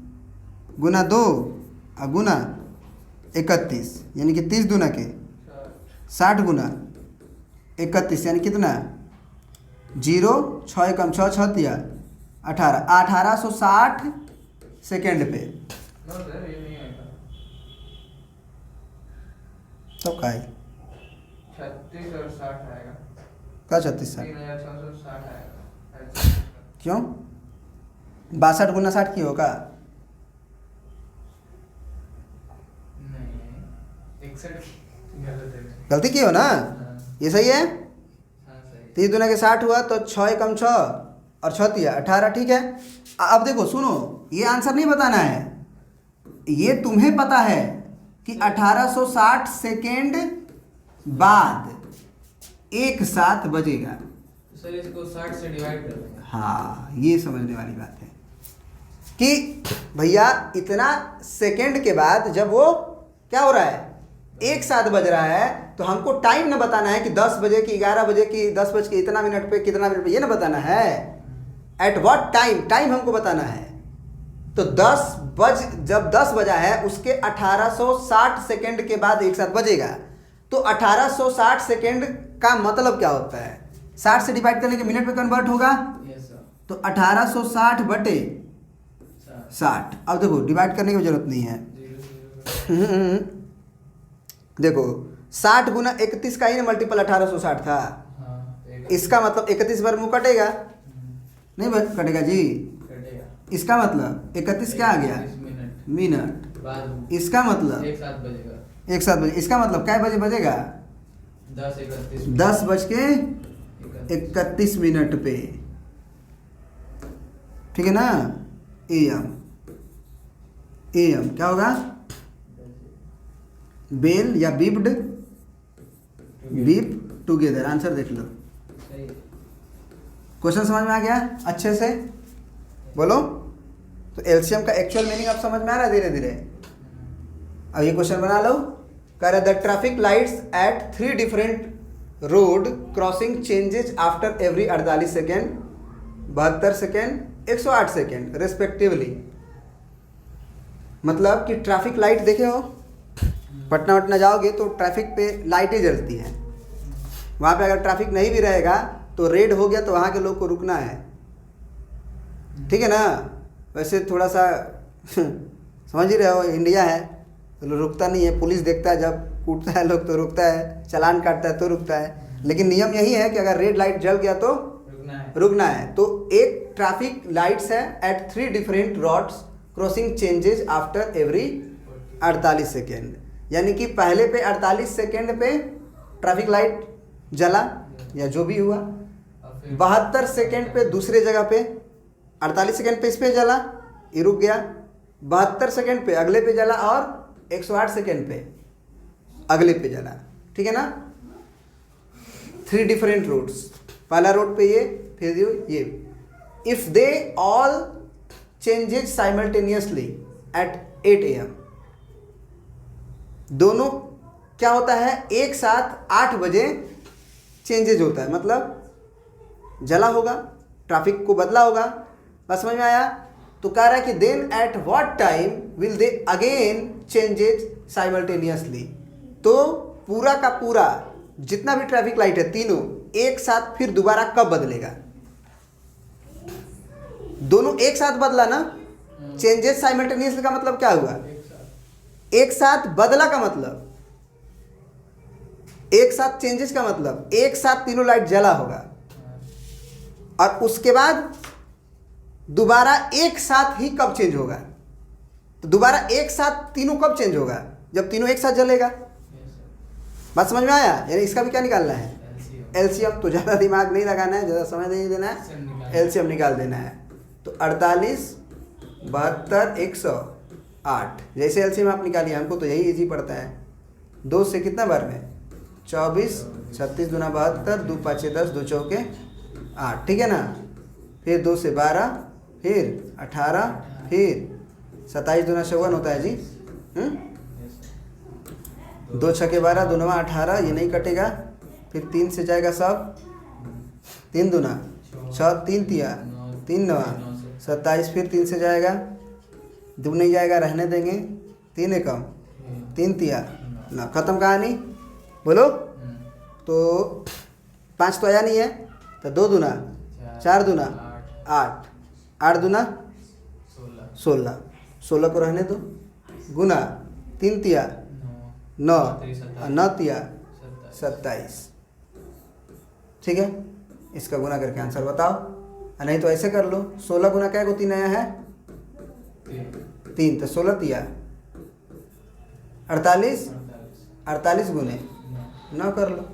गुना 2 और गुना 31, यानी कि 30 दूना के 60 गुना 31, यानी कितना? 0 6 एकम 6, 6 तिया 18, 1860 सेकेंड पे। नो सर, ये नहीं आएगा। तो का है? 36 और 60 आएगा। क्या 36 60? 3660 आएगा। क्यों? 62 गुना 60 की होगा? नहीं, 61 गलत है। गलती की हो ना? ये सही है? हाँ सही। 30 दूना के 60 हुआ, तो 6 एकम 6 और 6 तिया 18, ठीक है। अब देखो सुनो, ये आंसर नहीं बताना है, ये तुम्हें पता है कि 1860 सेकेंड बाद एक साथ बजेगा। सर इसको 60 से डिवाइड कर देंगे। हाँ, ये समझने वाली बात है कि भैया इतना सेकेंड के बाद जब वो क्या हो रहा है? एक साथ बज रहा है तो हमको टाइम ना बताना है कि 10 बजे की 11 बजे की 10 बज के इतना मिनट पे कितना मिनट पे, ये ना बताना है। एट व्हाट टाइम, टाइम हमको बताना है। तो जब 10 बजा है उसके 1860 सेकेंड के बाद एक साथ बजेगा। तो 1860 सेकेंड का मतलब क्या होता है? 60 से डिवाइड करने के मिनट में कन्वर्ट होगा। Yes sir. तो 1860 बटे 60। अब देखो डिवाइड करने की जरूरत नहीं है। देखो 60 गुना 31 का ही ना मल्टीपल 1860 था। इसका मतलब 31 बार मुँह कटेगा नहीं, कटेगा जी। कटेगा। इसका मतलब 31 क्या आ गया? मिनट। बाद इसका मतलब एक साथ बजेगा। एक साथ बजे। इसका मतलब क्या बजे बजेगा? 10 बज के 31 मिनट पे, ठीक है ना। AM क्या होगा? बेल या बीप्ड, बीप टुगेदर। आंसर देख लो। सही। क्वेश्चन समझ में आ गया अच्छे से? बोलो। तो एलसीएम का एक्चुअल मीनिंग अब समझ में आ रहा है धीरे धीरे। अब ये क्वेश्चन बना लो। कह रहा the traffic lights at 3 different road crossing changes after every 48 second, 72 second, 108 second respectively. मतलब कि ट्रैफिक लाइट देखे हो, पटना वटना जाओगे तो ट्रैफिक पे लाइटें जलती हैं। वहाँ पे अगर ट्रैफिक नहीं भी रहेगा तो रेड हो गया तो वहाँ के लोग को रुकना है, ठीक है ना। वैसे थोड़ा सा समझ ही रहे हो, इंडिया है तो रुकता नहीं है। पुलिस देखता है जब कूटता है लोग तो रुकता है, चालान काटता है तो रुकता है। लेकिन नियम यही है कि अगर रेड लाइट जल गया तो रुकना है। तो एक ट्रैफिक लाइट्स है at 3 different roads crossing changes after every 48 second. यानी कि पहले पे 48 सेकेंड पे ट्रैफिक लाइट जला या जो भी हुआ, 72 सेकेंड पे दूसरे जगह पे, 48 सेकेंड पे इस पे जला, ये रुक गया, 72 सेकेंड पे अगले पे जला और 108 सेकेंड पे अगले पे जला, ठीक है ना। 3 डिफरेंट रोड्स, पहला रोड पे ये, फिर ये। If they all changes simultaneously eight 8 AM, दोनों क्या होता है एक साथ 8 बजे चेंजेज होता है। मतलब जला होगा, ट्रैफिक को बदला होगा। बस समझ में आया? तो कह रहा है कि then at what time will they again changes simultaneously. तो पूरा का पूरा जितना भी ट्रैफिक लाइट है तीनों एक साथ फिर दोबारा कब बदलेगा? दोनों एक साथ बदला ना। चेंजेस साइमल्टेनियसली का मतलब क्या हुआ? एक साथ बदला का मतलब, एक साथ चेंजेस का मतलब एक साथ तीनों लाइट जला होगा और उसके बाद दोबारा एक साथ ही कब चेंज होगा? तो दोबारा एक साथ तीनों कब चेंज होगा? जब तीनों एक साथ जलेगा। बात समझ में आया? यानी इसका भी क्या निकालना है? एलसीएम। तो ज़्यादा दिमाग नहीं लगाना है, ज़्यादा समय नहीं देना है, एलसीएम निकाल देना है। तो 48, 72, 108 जैसे एलसीएम आप निकालिए। हमको तो यही इजी पड़ता है। 2 से कितना बार में? 24, 36 दूना 72, 2 5 10, 2 चौके 8, ठीक है ना। फिर 2 से 12, फिर 18, फिर 27 दूना 54 होता है जी। 2 छके 12, 2 9 18, ये नहीं कटेगा। फिर 3 से जाएगा सब, 3 दूना 6, 3 तिया 3 9 27, फिर 3 से जाएगा, 2 नहीं जाएगा, रहने देंगे। 3 एकम 3 तिया ना, खत्म कहानी। बोलो। तो 5 तो आया नहीं है, तो 2 दूना 4 दूना 8, 8 दूना 16, 16 को रहने दो, गुना 3 तिया 9, 9 तिया 27, ठीक है। इसका गुना करके आंसर बताओ। नहीं तो ऐसे कर लो, 16 गुना क्या को 3 आया है? 3, तो 16 तिया 48, 48 गुने 9 कर लो,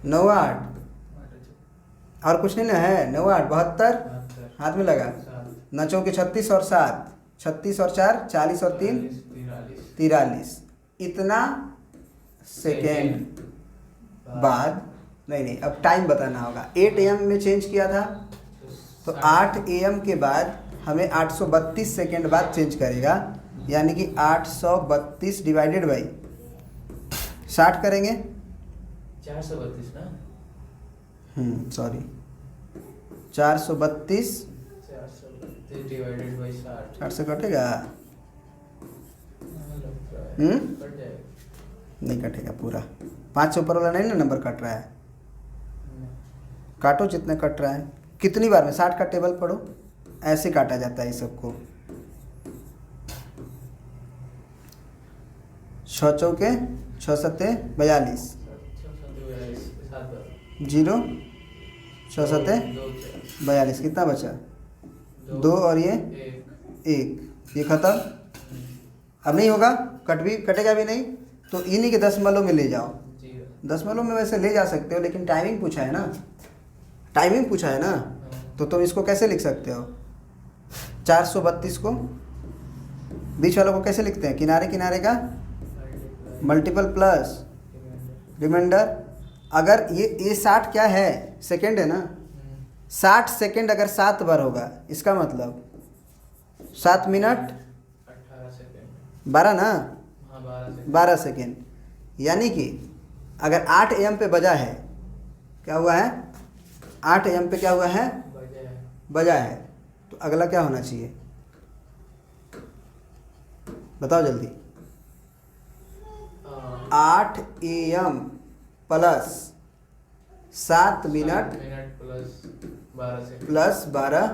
9 8, और कुछ नहीं ना है। 9 8 72, हाथ में लगा, 9 चौके 36 और 7, 36 और 4 40 और 3 43, इतना सेकेंड बाद। नहीं, अब टाइम बताना होगा। 8 AM में चेंज किया था तो 8 AM के बाद हमें 832 सेकेंड बाद चेंज करेगा। यानी कि 832 डिवाइडेड बाई 60 करेंगे 432 ना, सॉरी 432 432 डिवाइडेड बाई 60 60 से कटेगा? कट जाएगा। नहीं कटेगा पूरा। 5 से ऊपर वाला नहीं ना नंबर कट रहा है, काटो जितने कट रहा है। कितनी बार में 60 का टेबल पढ़ो, ऐसे काटा जाता है इस सबको। 6 चौके 6 सत्ते 42, 0 6 सत्ते 42, कितना बचा? 2 और ये 1, ये खत्म। अब नहीं होगा, कटेगा भी नहीं, तो इन्हीं के दशमलव में ले जाओ। दशमलव में वैसे ले जा सकते हो, लेकिन टाइमिंग पूछा है ना, टाइमिंग पूछा है ना, तो तुम इसको कैसे लिख सकते हो? 432 को बीच वालों को कैसे लिखते हैं? किनारे किनारे का मल्टीपल प्लस रिमाइंडर। अगर ये 60 क्या है? सेकंड है ना। 60 सेकंड अगर 7 बार होगा, इसका मतलब 7 मिनट 18 सेकंड 12 ना, हाँ 12 सेकंड 12 सेकेंड। यानी कि अगर 8 AM पे बजा है, क्या हुआ है? 8 AM पे क्या हुआ है? बजा है। तो अगला क्या होना चाहिए? बताओ जल्दी। 8 AM plus 7 minute plus 12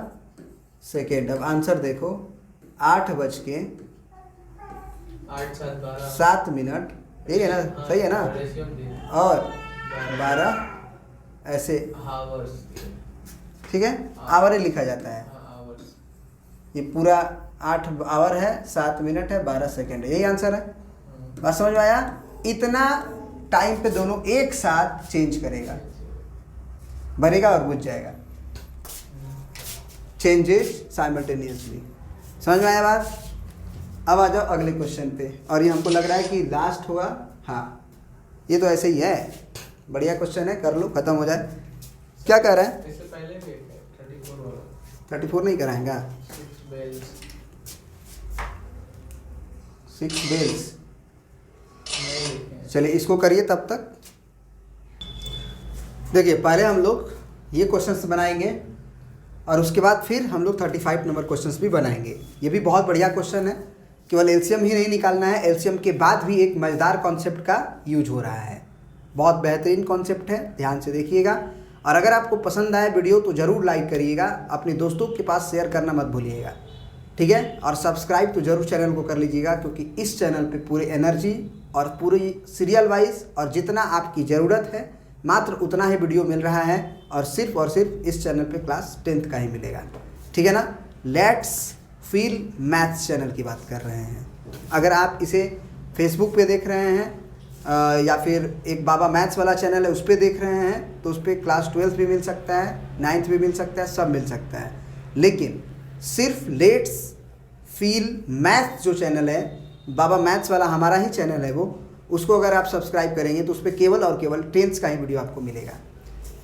second. अब आंसर देखो, 8 बज के 7 मिनट, यही है ना? सही है ना? और 12 ऐसे, ठीक है, आवर ही लिखा जाता है। ये पूरा 8 आवर है, 7 मिनट है, 12 सेकेंड है, यही आंसर है। बात समझ में आया? इतना टाइम पे दोनों एक साथ चेंज करेगा, भरेगा और बुझ जाएगा। Changes simultaneously. समझ में आया बात? अब आ जाओ अगले क्वेश्चन पे, और ये हमको लग रहा है कि लास्ट होगा। हाँ, ये तो ऐसे ही है, बढ़िया क्वेश्चन है, कर लो, खत्म हो जाए। क्या कह रहा है? इससे पहले भी 34 वाला 34 नहीं कराएंगा? 6 बेल्स। चलिए इसको करिए तब तक। देखिए पहले हम लोग ये क्वेश्चंस बनाएंगे, और उसके बाद फिर हम लोग 35 नंबर क्वेश्चंस भी बनाएंगे। ये भी बहुत बढ़िया क्वेश्चन है, केवल एलसीएम ही नहीं निकालना है, एलसीएम के बाद भी एक मज़ेदार कॉन्सेप्ट का यूज हो रहा है। बहुत बेहतरीन कॉन्सेप्ट है, ध्यान से देखिएगा। और अगर आपको पसंद आए वीडियो तो ज़रूर लाइक करिएगा, अपने दोस्तों के पास शेयर करना मत भूलिएगा, ठीक है। और सब्सक्राइब तो ज़रूर चैनल को कर लीजिएगा, क्योंकि इस चैनल पे पूरे एनर्जी और पूरी सीरियल वाइज और जितना आपकी ज़रूरत है मात्र उतना ही वीडियो मिल रहा है, और सिर्फ इस चैनल पे क्लास 10th का ही मिलेगा, ठीक है ना। लेट्स फील मैथ्स चैनल की बात कर रहे हैं। अगर आप इसे फेसबुक पे देख रहे हैं या फिर एक बाबा मैथ्स वाला चैनल है उस पर देख रहे हैं, तो उस पर क्लास 12th भी मिल सकता है, 9th भी मिल सकता है, सब मिल सकता है। लेकिन सिर्फ लेट्स फील मैथ्स जो चैनल है, बाबा मैथ्स वाला हमारा ही चैनल है वो, उसको अगर आप सब्सक्राइब करेंगे तो उस पर केवल और केवल 10th का ही वीडियो आपको मिलेगा।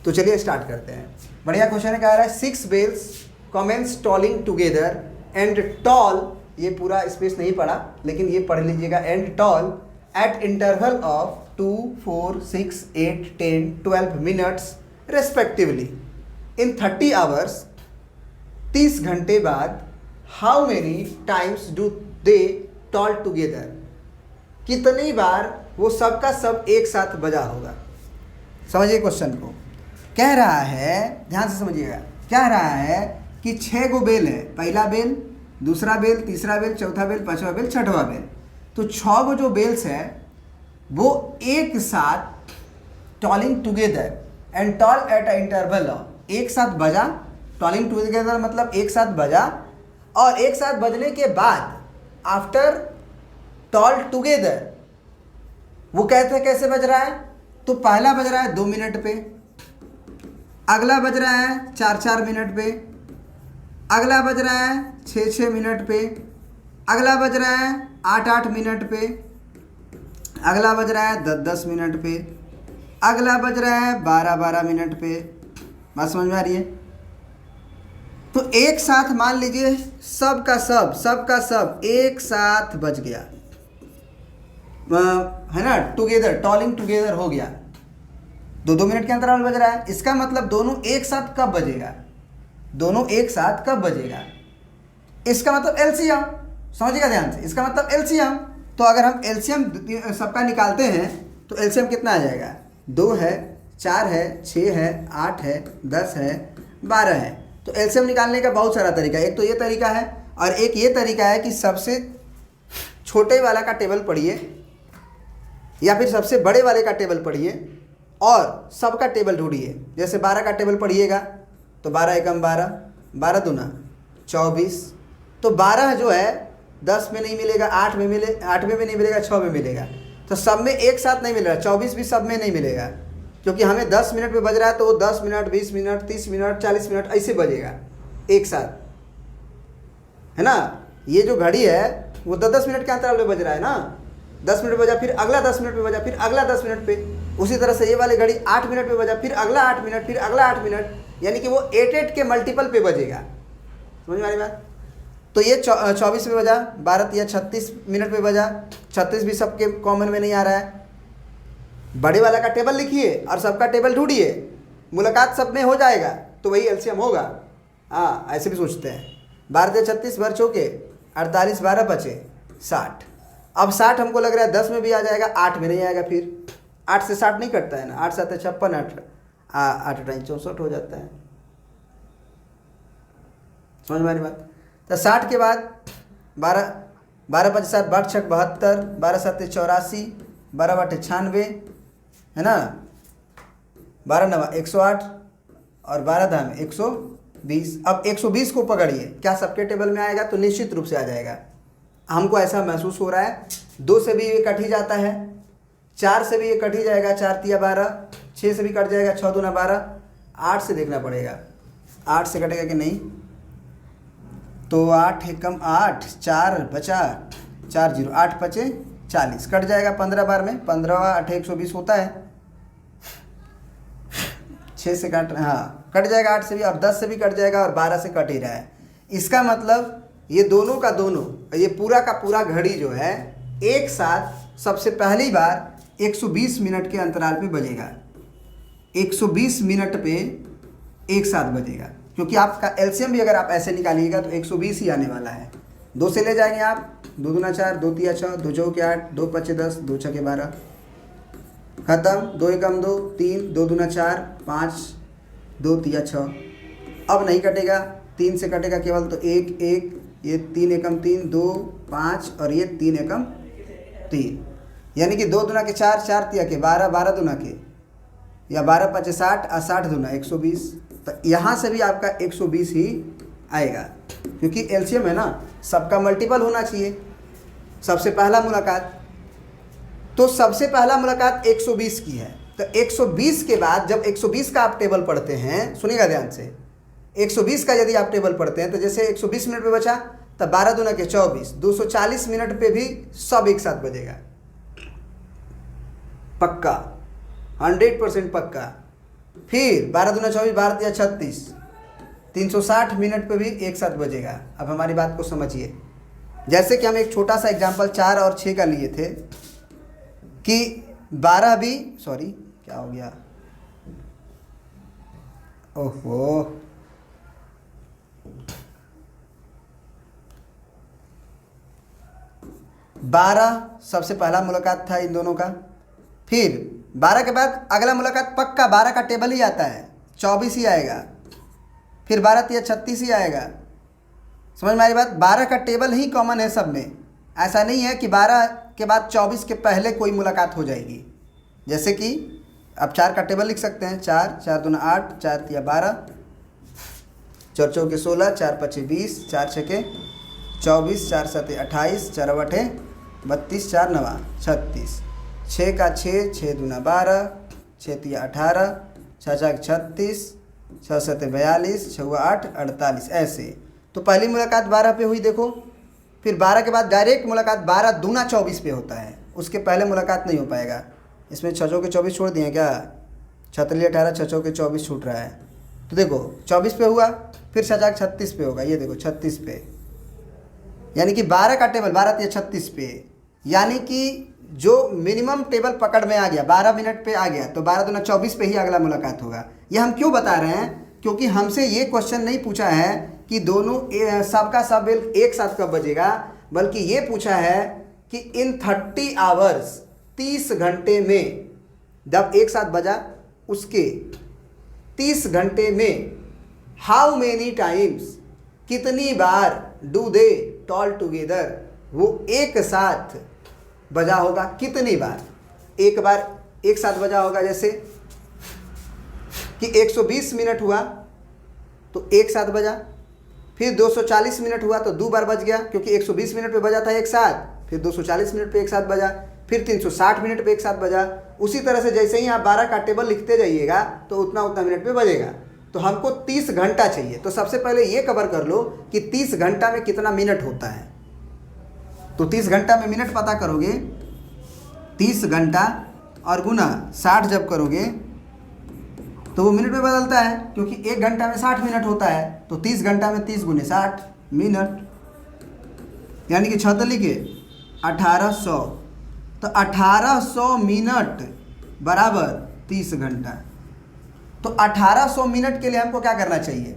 तो चलिए स्टार्ट करते हैं। बढ़िया क्वेश्चन है, कह रहा है 6 bells commence tolling together and toll, ये पूरा स्पेस नहीं पढ़ा लेकिन ये पढ़ लीजिएगा, and toll at interval of 2, 4, 6, 8, 10, 12 minutes respectively in 30 hours. 30 घंटे बाद how many times do they toll together, कितनी बार वो सब का सब एक साथ बजा होगा। समझिए क्वेश्चन को, कह रहा है, ध्यान से समझिएगा, कह रहा है कि 6 गो बेल है, पहला बेल, दूसरा बेल, तीसरा बेल, चौथा बेल, पांचवा बेल, छठवा बेल। तो 6 गो जो बेल्स है वो एक साथ tolling together and toll at a interval of, एक साथ बजा, टॉलिंग टुगेदर मतलब एक साथ बजा, और एक साथ बजने के बाद आफ्टर टॉल टुगेदर वो कहते हैं कैसे बज रहा है। तो पहला बज रहा है 2 मिनट पे, अगला बज रहा है 4-4 मिनट पे, अगला बज रहा है 6-6 मिनट पे, अगला बज रहा है 8-8 मिनट पे, अगला बज रहा है 10-10 मिनट पे, अगला बज रहा है 12-12 मिनट पे। बात समझ में आ रही है? तो एक साथ मान लीजिए सब का सब एक साथ बज गया, है ना, टुगेदर, टॉलिंग टुगेदर हो गया, 2-2 मिनट के अंतराल बज रहा है। इसका मतलब दोनों एक साथ कब बजेगा, दोनों एक साथ कब बजेगा, इसका मतलब एलसीएम, समझिएगा ध्यान से, इसका मतलब एलसीएम। तो अगर हम एलसीएम सबका निकालते हैं तो एलसीएम कितना आ जाएगा, 2 है, 4 है, 6 है, 8 है, 10 है, 12 है। तो एलसीएम निकालने का बहुत सारा तरीका है, एक तो ये तरीका है और एक ये तरीका है कि सबसे छोटे वाला का टेबल पढ़िए या फिर सबसे बड़े वाले का टेबल पढ़िए और सबका टेबल ढूंढिए। जैसे 12 का टेबल पढ़िएगा तो 12 एकम 12, 12 दूना 24। तो 12 जो है 10 में नहीं मिलेगा, 8 में भी नहीं मिलेगा, 6 में मिलेगा। तो सब में एक साथ नहीं मिलेगा, 24 भी सब में नहीं मिलेगा, क्योंकि हमें 10 मिनट पे बज रहा है तो वो 10 मिनट, 20 मिनट, 30 मिनट, 40 मिनट ऐसे बजेगा एक साथ, है ना। ये जो घड़ी है वो 10-10 मिनट के अंतराल में बज रहा है ना, 10 मिनट बजा, फिर अगला 10 मिनट पे बजा, फिर अगला 10 मिनट पे। उसी तरह से ये वाली घड़ी 8 मिनट पे बजा, फिर अगला 8 मिनट, फिर अगला 8 मिनट, यानी कि वो 8 के मल्टीपल पे बजेगा। समझ में आ रही बात। तो ये 24 पे बजा, 12 या 36 मिनट पे बजा, 36 भी सबके कॉमन में नहीं आ रहा है। बड़े वाला का टेबल लिखिए और सबका टेबल ढूंढिए, मुलाकात सब में हो जाएगा तो वही एलसीएम होगा। हाँ, ऐसे भी सोचते हैं। 12 या 36 भर चौके 48, 12 बचे 60। अब 60 हमको लग रहा है 10 में भी आ जाएगा, 8 में नहीं आएगा। फिर 8 से 60 नहीं कटता है ना, 8 7 56, 8 64 हो जाता है। समझ में आ रही बात। तो 60 के बाद 12 5 7 8 6 72, 12 7 84, 12 8 96, है ना, 12 9 108 और 12 दाम 120। अब 120 को पकड़िए, क्या सबके टेबल में आएगा, तो निश्चित रूप से आ जाएगा। हमको ऐसा महसूस हो रहा है। 2 से भी ये कट ही जाता है, 4 से भी ये कट ही जाएगा, 4 तिया 12, 6 से भी कट जाएगा, 6 दूना 12, 8 से देखना पड़ेगा 8 से कटेगा कि नहीं। तो 8 एकम 8, 4 बचा 4 0, 8 बचे 40, कट जाएगा 15 बार में, 15 8 120 होता है। 6 से कट, हाँ कट जाएगा 8 से भी, और 10 से भी कट जाएगा, और 12 से कट ही रहा है। इसका मतलब ये दोनों का दोनों, ये पूरा का पूरा घड़ी जो है एक साथ सबसे पहली बार 120 मिनट के अंतराल पे बजेगा। 120 मिनट पे एक साथ बजेगा, क्योंकि आपका एलसीएम भी अगर आप ऐसे निकालिएगा तो 120 ही आने वाला है। 2 से ले जाएंगे आप, 2 दूना 4, 2 तिया 6, 2 चौके 8, 2 पचे 10, 2 छके 12, खत्म। 2 एकम 2 3, 2 दूना 4 5, 2 तिया 6। अब नहीं कटेगा, 3 से कटेगा केवल, तो 1 1, ये 3 एकम 3, 2 5, और ये 3 एकम 3, यानी कि 2 दूना के 4, 4 तिया के 12, 12 दूना के, या 12 पचे 60 और 60 दूना 120। तो यहाँ से भी आपका 120 ही आएगा, क्योंकि एलसीएम है ना, सबका मल्टीपल होना चाहिए। सबसे पहला मुलाकात, तो सबसे पहला मुलाकात 120 की है। तो 120 के बाद जब 120 का आप टेबल पढ़ते हैं, सुनिएगा ध्यान से, 120 का यदि आप टेबल पढ़ते हैं तो जैसे 120 मिनट पे बचा, तब 12 दूना के 24, 240 मिनट पे भी सब एक साथ बजेगा, पक्का 100% पक्का। फिर 12 दूना 24, 12 तिया 36, 360 मिनट पे भी एक साथ बजेगा। अब हमारी बात को समझिए। जैसे कि हम एक छोटा सा एग्जांपल 4 और 6 का लिए थे कि 12 भी, सॉरी क्या हो गया, ओहो, बारह सबसे पहला मुलाकात था इन दोनों का। फिर 12 के बाद अगला मुलाकात पक्का 12 का टेबल ही आता है, 24 ही आएगा। फिर 12 तिया 36 ही आएगा। समझ में आ रही बात। 12 का टेबल ही कॉमन है सब में, ऐसा नहीं है कि 12 के बाद 24 के पहले कोई मुलाकात हो जाएगी। जैसे कि अब 4 का टेबल लिख सकते हैं, 4 4 दूना 8, 4 तिया 12, 4 चौके 16, 4 पचे 20, 4 छके 24, 4 सते 28, 4 अठे 32, 4 नवा 36, 6 का 6, 6 दूना 12, 6 तिया 18, 6 चाक 36, 6 सते 42, 6 8 48, ऐसे। तो पहली मुलाकात 12 पे हुई, देखो। फिर 12 के बाद डायरेक्ट मुलाकात 12 दूना 24 पे होता है, उसके पहले मुलाकात नहीं हो पाएगा। इसमें 6 चौके 24 छोड़ दिए क्या, 6 18, 6 चौके 24 छूट रहा है। तो देखो 24 पे हुआ, फिर 6 चाक 36 पे होगा, ये देखो 36 पे, यानी कि 12 का टेबल 12 तिया 36 पे, यानी कि जो मिनिमम टेबल पकड़ में आ गया 12 मिनट पे आ गया तो 12 दूना 24 पे ही अगला मुलाकात होगा। ये हम क्यों बता रहे हैं, क्योंकि हमसे ये क्वेश्चन नहीं पूछा है कि दोनों सबका सब बेल एक साथ कब बजेगा, बल्कि ये पूछा है कि इन 30 आवर्स 30 घंटे में जब एक साथ बजा उसके 30 घंटे में हाउ मेनी टाइम्स कितनी बार डू दे टॉल टुगेदर, वो एक साथ बजा होगा कितनी बार। एक बार एक साथ बजा होगा, जैसे कि 120 मिनट हुआ तो एक साथ बजा, फिर 240 मिनट हुआ तो 2 बार बज गया क्योंकि 120 मिनट पे बजा था एक साथ, फिर 240 मिनट पे एक साथ बजा, फिर 360 मिनट पे एक साथ बजा। उसी तरह से जैसे ही आप 12 का टेबल लिखते जाइएगा तो उतना उतना मिनट पे बजेगा। तो हमको 30 घंटा चाहिए, तो सबसे पहले ये कवर कर लो कि 30 घंटा में कितना मिनट होता है। तो 30 घंटा में मिनट पता करोगे, 30 घंटा और गुना 60 जब करोगे तो वो मिनट में बदलता है, क्योंकि 1 घंटा में 60 मिनट होता है। तो 30 घंटा में 30 गुने 60 मिनट, यानी कि 6 लिखे 1800, तो 1800 मिनट बराबर 30 घंटा। तो 1800 मिनट के लिए हमको क्या करना चाहिए,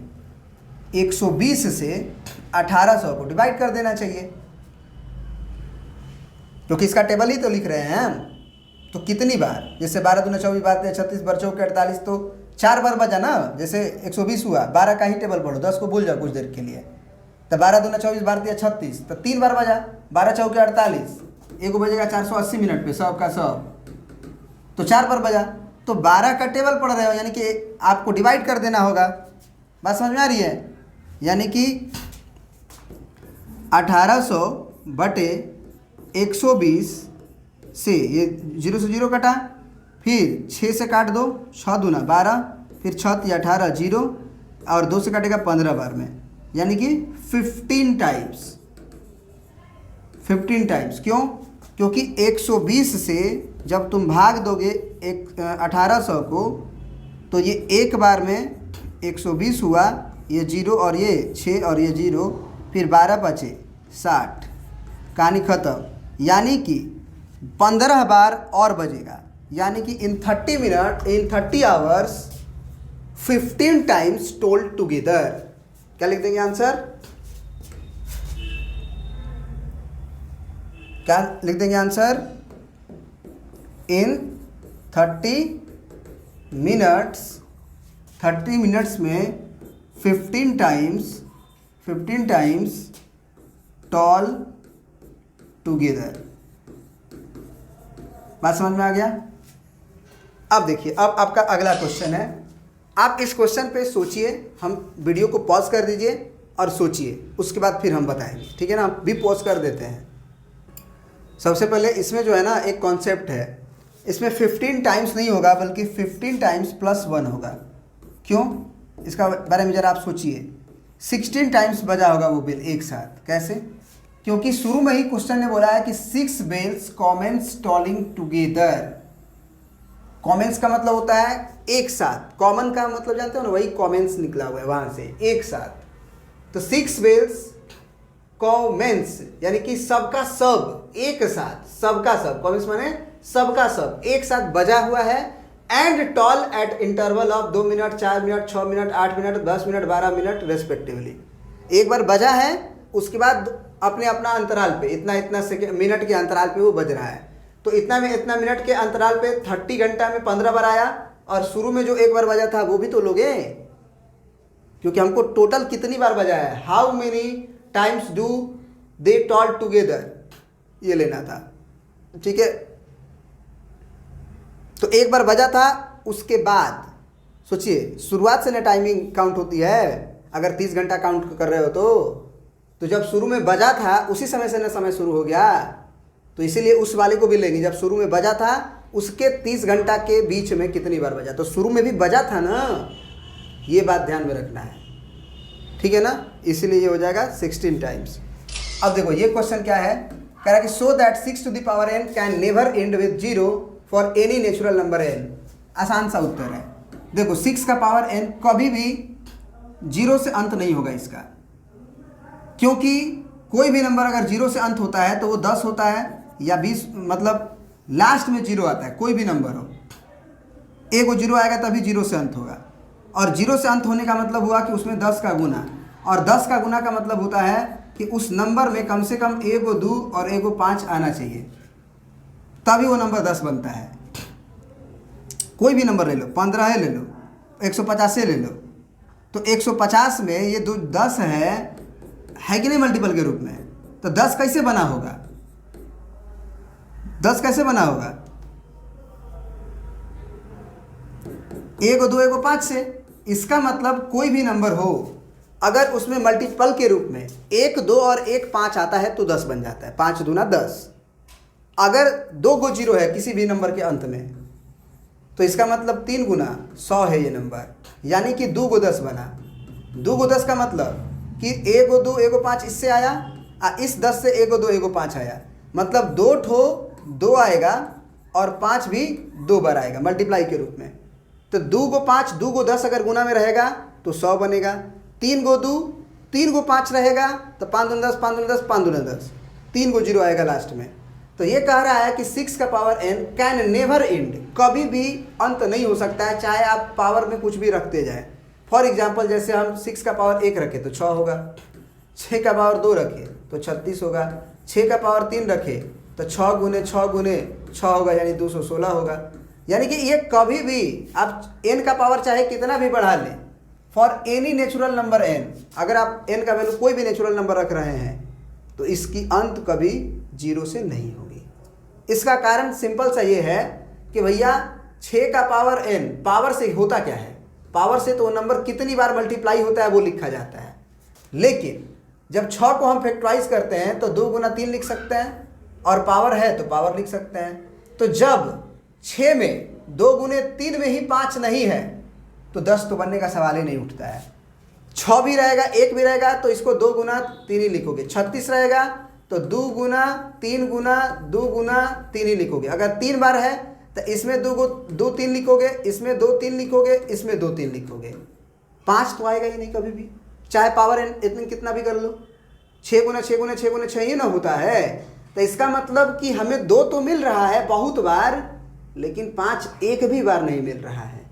120 से 1800 को डिवाइड कर देना चाहिए, क्योंकि इसका टेबल ही तो लिख रहे हैं हम। तो कितनी बार, जैसे 12 दूना 24 12 36 बर चौके 48, तो 4 बार बजा ना। जैसे 120 हुआ, 12 का ही टेबल पढ़ो, 10 को भूल जाओ कुछ देर के लिए। तो 12 दूना 24 12 36, तो 3 बार बजा, 12 चौके 48, एक बजेगा 480 मिनट पे 100 का 100, तो 4 बार बजा। तो 12 का टेबल पढ़ रहे हो, यानी कि आपको डिवाइड कर देना होगा। बात समझ में आ रही है, यानी कि 1800 बटे 120 से ये 0 से 0 कटा, फिर 6 से काट दो, 6 दूना 12, फिर 6 या 18 0, और 2 से काटेगा 15 बार में, यानी कि 15 टाइम्स। 15 टाइम्स क्यों, क्योंकि 120 से जब तुम भाग दोगे 1800 को, तो ये एक बार में 120 हुआ, ये 0 और ये 6 और ये 0, फिर 12 बचे 60, कहानी ख़त्म। यानी कि 15 बार और बजेगा, यानी कि इन 30 मिनट, इन 30 आवर्स 15 टाइम्स टोल्ड टुगेदर। क्या लिख देंगे आंसर, क्या लिख देंगे आंसर, इन 30 मिनट्स में 15 टाइम्स टॉल टुगेदर। बात समझ में आ गया। अब देखिए, अब आपका अगला क्वेश्चन है। आप इस क्वेश्चन पे सोचिए, हम वीडियो को पॉज कर दीजिए और सोचिए, उसके बाद फिर हम बताएंगे, ठीक है ना। भी पॉज कर देते हैं। सबसे पहले इसमें जो है ना एक कॉन्सेप्ट है, इसमें 15 टाइम्स नहीं होगा बल्कि 15 टाइम्स प्लस 1 होगा। क्यों, इसका बारे में ज़रा आप सोचिए। 16 टाइम्स बजा होगा वो बेल एक साथ। कैसे, क्योंकि शुरू में ही क्वेश्चन ने बोला है कि 6 bells commons tolling together. Commons का मतलब होता है एक साथ, कॉमन का मतलब जानते हो ना, वही कॉमेंस निकला हुआ है वहाँ से, एक साथ। तो 6 बेल्स कॉमेंस यानी कि सबका सब एक साथ, सबका सब, कॉमेंस माने सबका सब एक साथ बजा हुआ है। And toll at interval of 2 minute 4 minute 6 minute 8 minute 10 minute 12 minute respectively. एक बार बजा है, उसके बाद अपने अपना अंतराल पे इतना इतना मिनट के अंतराल पे वो बज रहा है। तो इतना में इतना मिनट के अंतराल पे 30 घंटा में 15 बार आया, और शुरू में जो एक बार बजा था वो भी तो लोगे, क्योंकि हमको टोटल कितनी बार बजा है, how many times do they toll together, ये लेना था, ठीक है। तो एक बार बजा था, उसके बाद सोचिए शुरुआत से ना टाइमिंग काउंट होती है। अगर 30 घंटा काउंट कर रहे हो तो जब शुरू में बजा था उसी समय से ना समय शुरू हो गया, तो इसीलिए उस वाले को भी लेंगे। जब शुरू में बजा था उसके 30 घंटा के बीच में कितनी बार बजा, तो शुरू में भी बजा था ना, ये बात ध्यान में रखना है, ठीक है ना। इसीलिए ये हो जाएगा 16 टाइम्स। अब देखो ये क्वेश्चन क्या है, कह रहा है कि so that 6 to the power n can never end with 0 for any natural number n। आसान सा उत्तर है। देखो 6 का पावर n कभी भी 0 से अंत नहीं होगा इसका, क्योंकि कोई भी नंबर अगर 0 से अंत होता है तो वो 10 होता है या 20, मतलब लास्ट में जीरो आता है, कोई भी नंबर हो, ए को जीरो आएगा तभी जीरो से अंत होगा। और जीरो से अंत होने का मतलब हुआ कि उसमें 10 का गुना, और 10 का गुना का मतलब होता है कि उस नंबर में कम से कम ए को 2 और ए को 5 आना चाहिए, तभी वो नंबर 10 बनता है। कोई भी नंबर ले लो, 15 ले लो, 150 ले लो, तो 150 में ये 10 है कि नहीं मल्टीपल के रूप में, तो 10 कैसे बना होगा, 10 कैसे बना होगा, ए को 2 ए को 5 से। इसका मतलब कोई भी नंबर हो अगर उसमें मल्टीपल के रूप में 1 2 और 1 5 आता है तो 10 बन जाता है, 5 दूना 10। अगर 2 को 0 है किसी भी नंबर के अंत में तो इसका मतलब 3 गुना 100 है ये नंबर, यानी कि 2 को 10 बना। 2 को 10 का मतलब कि ए को 2 ए को 5 इससे आया, इस 10 से ए को 2 ए को 5 आया, मतलब 2 ठो 2 आएगा और 5 भी 2 बार आएगा मल्टीप्लाई के रूप में। तो 2 को 5 2 को 10 अगर गुना में रहेगा तो 100 बनेगा। 3 को 2 3 को 5 रहेगा तो 5 दूना 10 5 दूना 10 5 दूना 10, 3 को 0 आएगा लास्ट में। तो ये कह रहा है कि 6 का power n can never and, कभी भी अंत नहीं हो सकता है, चाहे आप पावर में कुछ भी रखते जाएं। फॉर एग्जांपल जैसे हम 6 का पावर 1 रखें तो 6 होगा, 6 का पावर 2 रखें तो 36 होगा, 6 का पावर 3 रखें तो 6 गुने 6 गुने 6 होगा, यानी 216 होगा। यानी कि ये कभी भी आप n का पावर चाहे कितना भी बढ़ा लें, for any natural number n, अगर आप n का वैल्यू कोई भी नेचुरल नंबर रख रहे हैं तो इसकी अंत कभी 0 से नहीं होगी। इसका कारण सिंपल सा ये है कि भैया 6 का पावर n, पावर से होता क्या है, पावर से तो वो नंबर कितनी बार मल्टीप्लाई होता है वो लिखा जाता है, लेकिन जब 6 को हम फैक्टराइज करते हैं तो 2 गुना 3 लिख सकते हैं, और पावर है तो पावर लिख सकते हैं। तो जब 6 में 2 गुने 3 में ही 5 नहीं है तो 10 तो बनने का सवाल ही नहीं उठता है। 6 भी रहेगा 1 भी रहेगा तो इसको 2 गुना 3 ही लिखोगे, 36 रहेगा तो 2 गुना 3 गुना 2 गुना 3 ही लिखोगे। अगर 3 बार है तो इसमें 2 3 लिखोगे, इसमें 2 3 लिखोगे, इसमें 2 3 लिखोगे, 5 तो आएगा ही नहीं कभी भी, चाहे पावर इतनी कितना भी कर लो। 6 गुना 6 गुना 6 गुना 6 ही ना होता है, तो इसका मतलब कि हमें 2 तो मिल रहा है बहुत बार, लेकिन 5 एक भी बार नहीं मिल रहा है।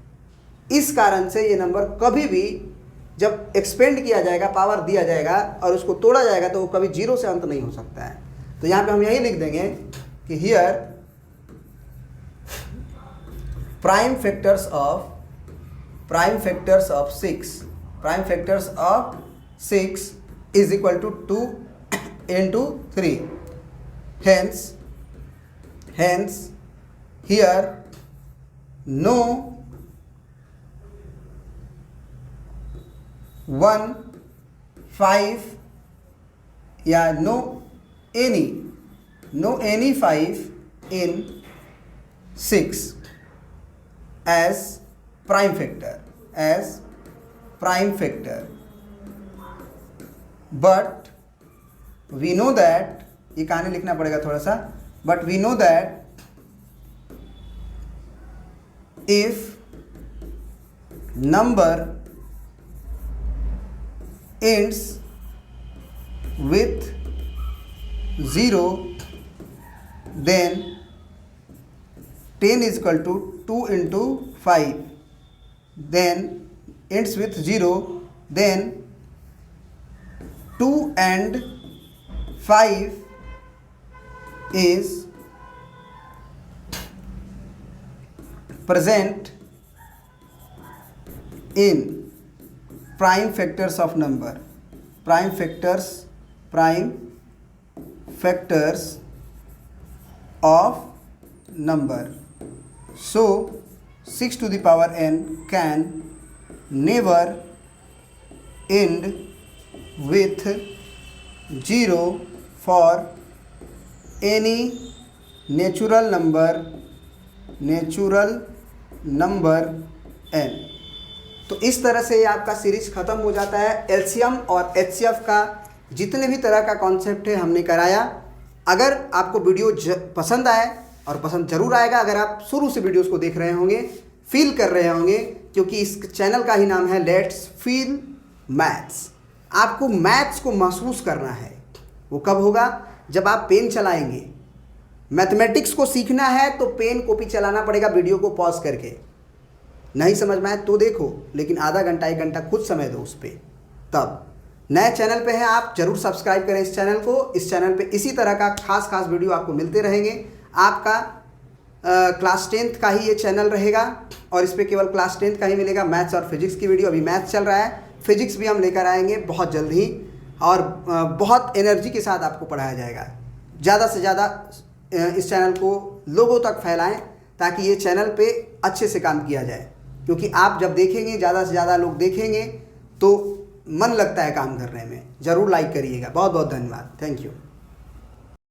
इस कारण से ये नंबर कभी भी जब एक्सपेंड किया जाएगा, पावर दिया जाएगा और उसको तोड़ा जाएगा तो वो कभी 0 से अंत नहीं हो सकता है। तो यहाँ पे हम यही लिख देंगे कि here prime factors of 6 is equal to 2 into 3, hence here no 1 5 या no any 5 in 6 as prime factor, but we know that, ये कहानी लिखना पड़ेगा थोड़ा सा, but we know that if number ends with 0 then 10 is equal to 2 into 5, then ends with 0, then 2 and 5 is present in prime factors of number, prime factors of number. So 6 to the power n can never end with 0 for any natural number n. तो इस तरह से ये आपका series ख़त्म हो जाता है। एलसीएम और एचसीएफ का जितने भी तरह का कॉन्सेप्ट है हमने कराया। अगर आपको वीडियो पसंद आए, और पसंद जरूर आएगा अगर आप शुरू से वीडियोस को देख रहे होंगे, फील कर रहे होंगे, क्योंकि इस चैनल का ही नाम है लेट्स फील मैथ्स। आपको मैथ्स को महसूस करना है। वो कब होगा? जब आप पेन चलाएंगे, मैथमेटिक्स को सीखना है तो पेन कॉपी चलाना पड़ेगा वीडियो को पॉज करके। नहीं समझ में आए तो देखो, लेकिन आधा घंटा 1 घंटा खुद समय दो उस पर। तब नए चैनल पे हैं आप, जरूर सब्सक्राइब करें इस चैनल को। इस चैनल पे इसी तरह का खास वीडियो आपको मिलते रहेंगे। आपका क्लास 10th का ही ये चैनल रहेगा और इस पर केवल क्लास 10th का ही मिलेगा, मैथ्स और फिजिक्स की वीडियो। अभी मैथ्स चल रहा है, फिजिक्स भी हम लेकर आएंगे बहुत जल्द ही, और बहुत एनर्जी के साथ आपको पढ़ाया जाएगा। ज़्यादा से ज़्यादा इस चैनल को लोगों तक फैलाएं ताकि ये चैनल पे अच्छे से काम किया जाए, क्योंकि आप जब देखेंगे, ज़्यादा से ज़्यादा लोग देखेंगे तो मन लगता है काम करने में। ज़रूर लाइक करिएगा। बहुत बहुत धन्यवाद। Thank you.